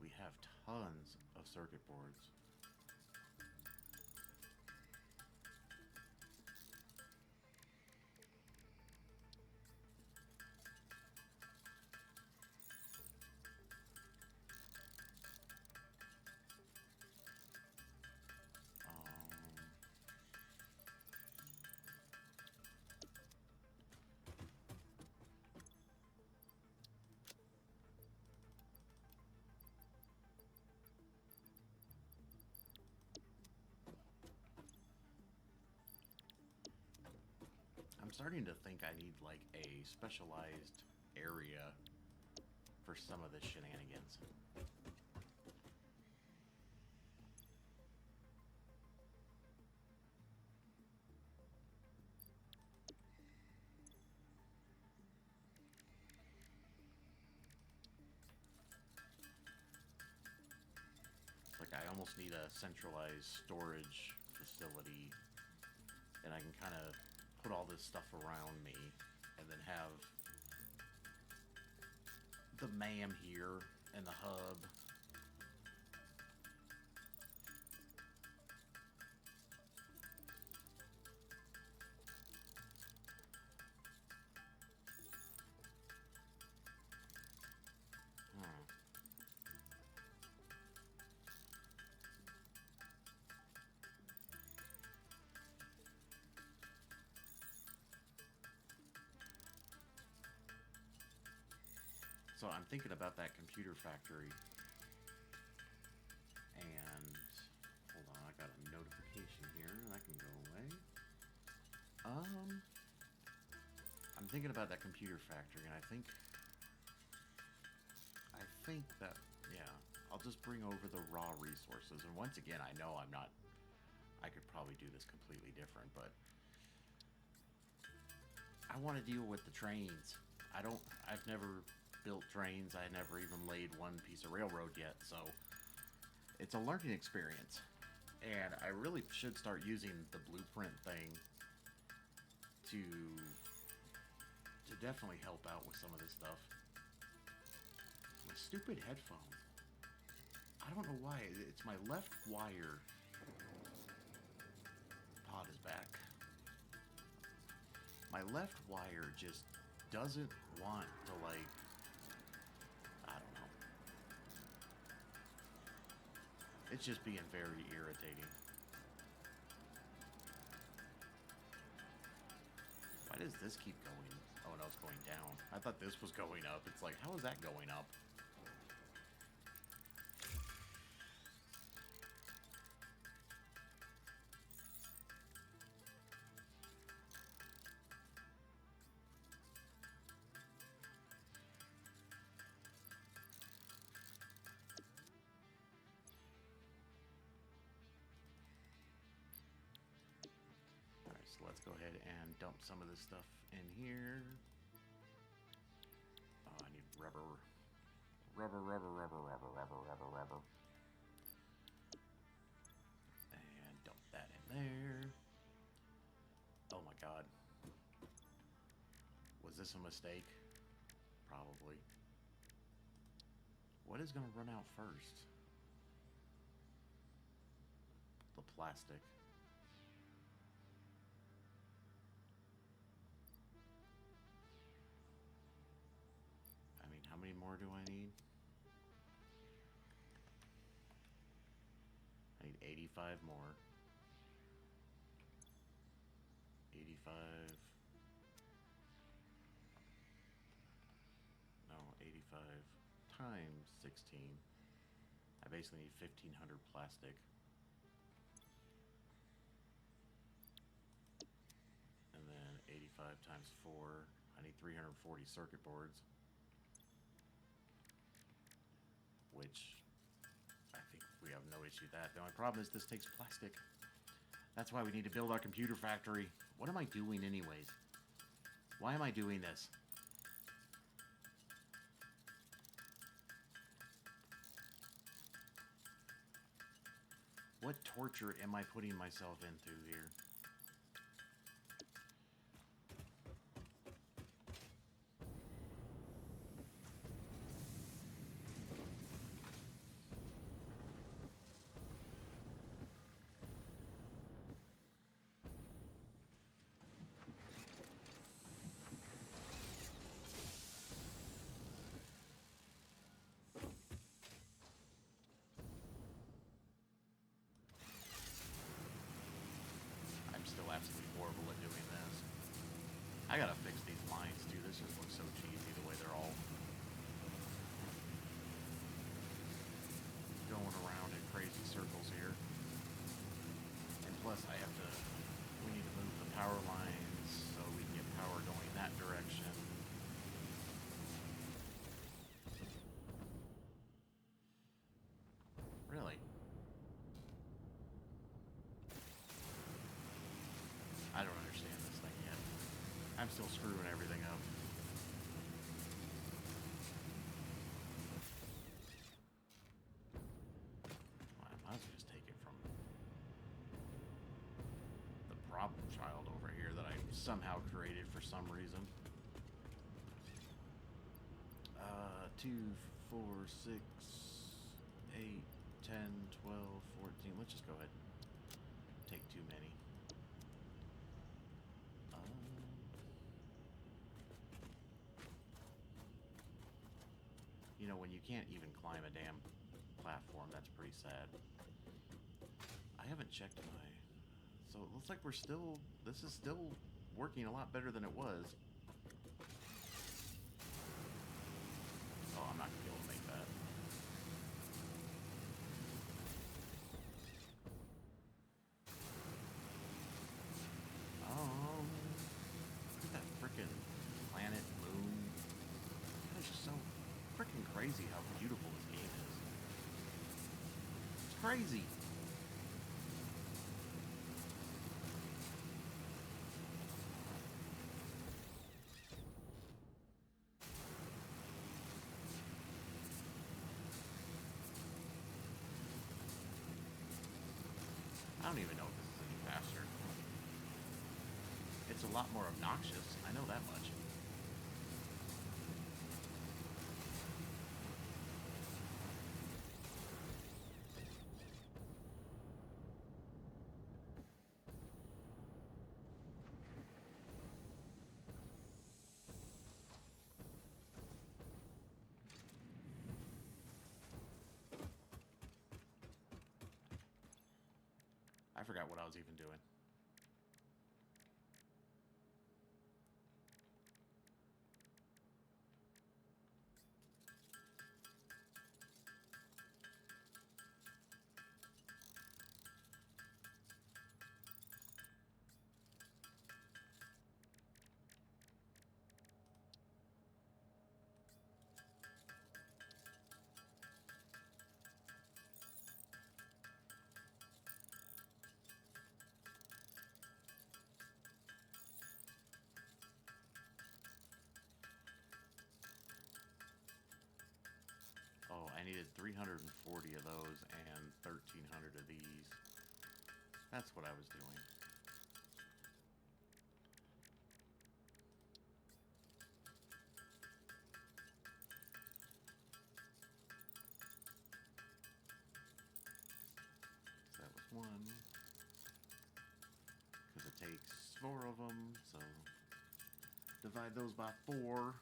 we have tons of circuit boards. I'm starting to think I need like a specialized area for some of the shenanigans. Like I almost need a centralized storage facility, and I can kind of put all this stuff around me and then have the MAM here and the hub. So I'm thinking about that computer factory. And hold on, I got a notification here. That can go away. I'm thinking about that computer factory, and I think that, yeah, I'll just bring over the raw resources. And once again, I know I could probably do this completely different, but I want to deal with the trains. I've never built trains. I never even laid one piece of railroad yet, so it's a learning experience. And I really should start using the blueprint thing to definitely help out with some of this stuff. My stupid headphones. I don't know why. It's my left wire. Pod is back. My left wire just doesn't want to, like, I don't know. It's just being very irritating. Why does this keep going? Oh no, it's going down. I thought this was going up. It's like, how is that going up? let's go ahead and dump some of this stuff in here. Oh, I need rubber. Rubber. And dump that in there. Oh my god. Was this a mistake? Probably. What is going to run out first? The plastic. I mean, how many more do I need? I need 85 more. 85. No, 85 times 16. I basically need 1,500 plastic. And then 85 times 4. I need 340 circuit boards. Which I think we have no issue with that. The only problem is this takes plastic. That's why we need to build our computer factory. What am I doing anyways? Why am I doing this? What torture am I putting myself into here? Still absolutely horrible at doing this. I gotta fix these lines too. This just looks so cheesy the way they're all going around in crazy circles here. And plus I have to, we need to move the power lines so we can get power going that direction. Really? I don't understand this thing yet. I'm still screwing everything up. Well, I might as well just take it from the problem child over here that I somehow created for some reason. 2, 4, 6, 8, 10, 12, 14. Let's just go ahead and take too many. You know, when you can't even climb a damn platform, that's pretty sad. I haven't checked my... So it looks like we're still... This is still working a lot better than it was. Oh, I'm not going to be able to make that. Look at that frickin' planet, moon. That's just so freaking crazy how beautiful this game is. It's crazy. I don't even know if this is any faster. It's a lot more obnoxious. I know that much. I forgot what I was even doing. needed 340 of those and 1,300 of these. That's what I was doing. So that was one. Because it takes 4 of them, so divide those by 4.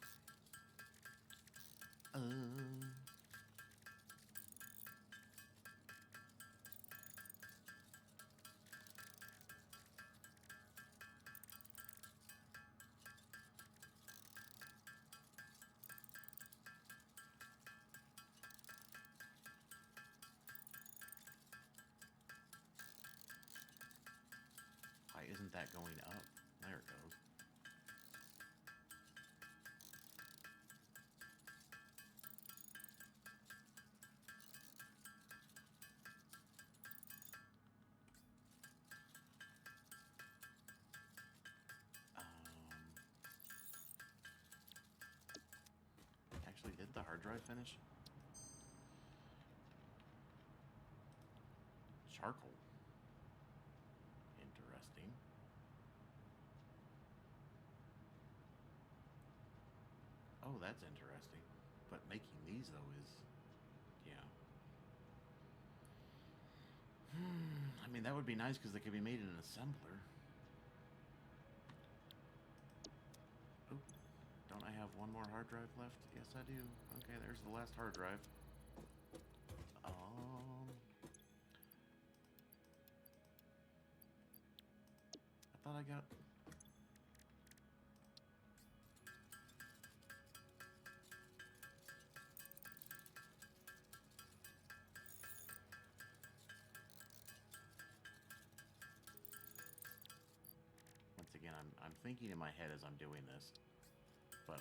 Why isn't that going up? There it goes. Actually, did the hard drive finish? Charcoal. Interesting. Oh, that's interesting. But making these, though, is... yeah. I mean, that would be nice because they could be made in an assembler. Oh, don't I have one more hard drive left? Yes, I do. Okay, there's the last hard drive. I thought I got... Once again, I'm thinking in my head as I'm doing this. But,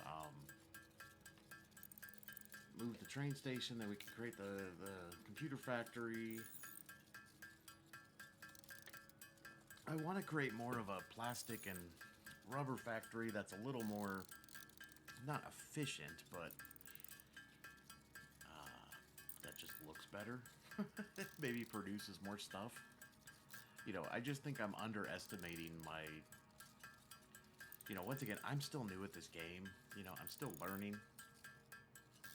move the train station, then we can create the computer factory. I want to create more of a plastic and rubber factory that's a little more, not efficient, but that just looks better. Maybe produces more stuff. You know, I just think I'm underestimating my... You know, once again, I'm still new at this game. You know, I'm still learning.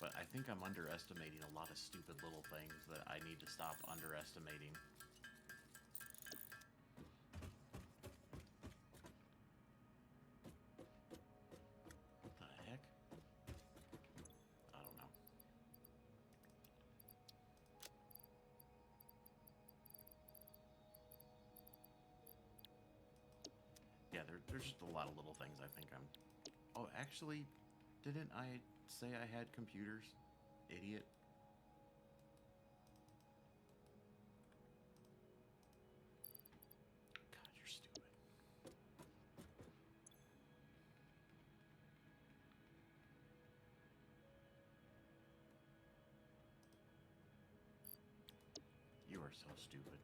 But I think I'm underestimating a lot of stupid little things that I need to stop underestimating. What the heck? I don't know. Yeah, there's just a lot of little things I think I'm... Oh, actually, didn't I say I had computers? Idiot. God, you're stupid. You are so stupid.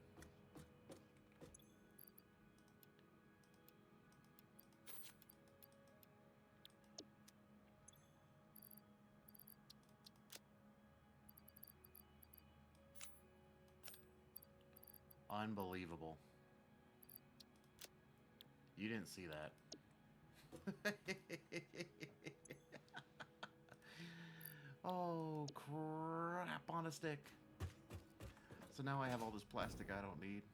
Unbelievable. You didn't see that. Oh, crap on a stick. So now I have all this plastic I don't need.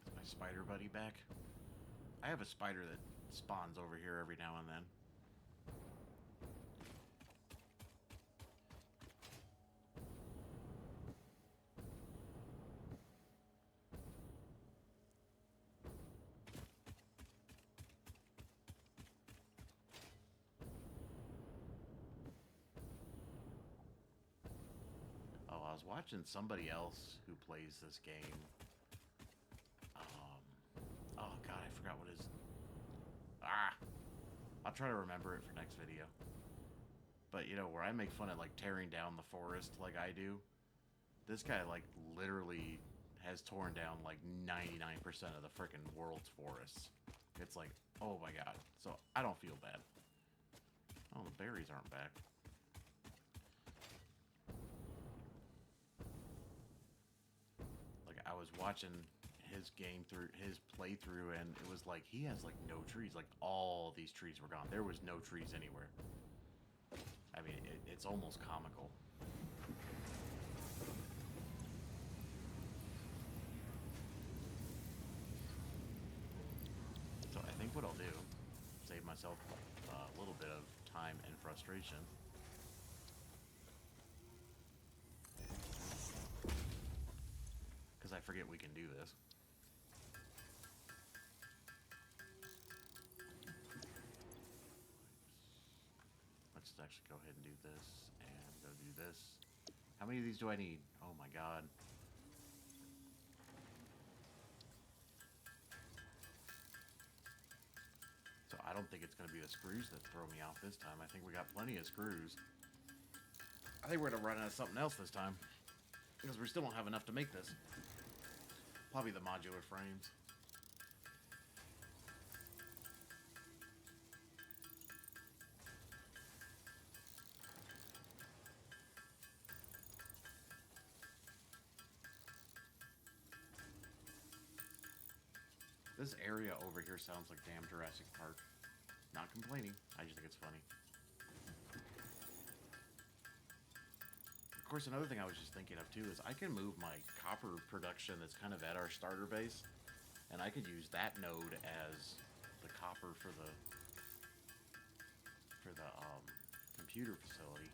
Is my spider buddy back? I have a spider that spawns over here every now and then. Oh, I was watching somebody else who plays this game. Oh god, I forgot what his... I'll try to remember it for next video. But, you know, where I make fun of, like, tearing down the forest like I do, this guy, like, literally has torn down like 99% of the freaking world's forests. It's like, oh my god. So I don't feel bad. Oh, the berries aren't back. Like, I was watching his playthrough, and it was like he has like no trees. Like, all these trees were gone. There was no trees anywhere. I mean, it's almost comical. So I think what I'll do, save myself a little bit of time and frustration. Because I forget we can do this. Let's actually go ahead and do this, and go do this. How many of these do I need? Oh my god. So I don't think it's going to be the screws that throw me off this time. I think we got plenty of screws. I think we're going to run out of something else this time, because we still don't have enough to make this. Probably the modular frames. This area over here sounds like damn Jurassic Park. Not complaining, I just think it's funny. Of course, another thing I was just thinking of too is I can move my copper production that's kind of at our starter base, and I could use that node as the copper for the computer facility.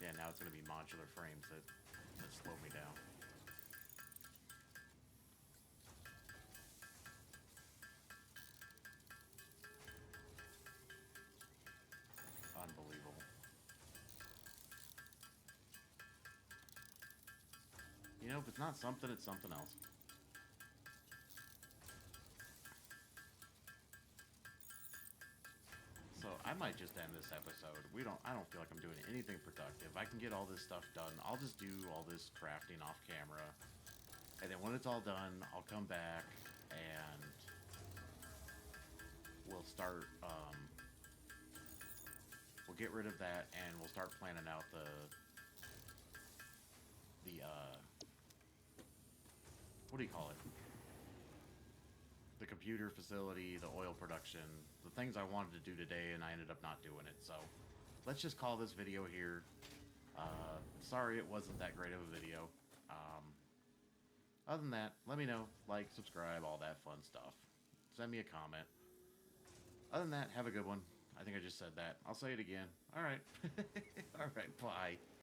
Yeah, now it's going to be modular frames that slow me down. Unbelievable. You know, if it's not something, it's something else. So I might just end this episode. I don't feel like I'm doing anything productive. I can get all this stuff done. I'll just do all this crafting off camera. And then when it's all done, I'll come back and we'll start, we'll get rid of that and we'll start planning out the what do you call it? The computer facility, the oil production, the things I wanted to do today, and I ended up not doing it. So let's just call this video here. Sorry it wasn't that great of a video. Other than that, let me know, like, subscribe, all that fun stuff. Send me a comment. Other than that, have a good one. I think I just said that. I'll say it again. All right. All right, bye.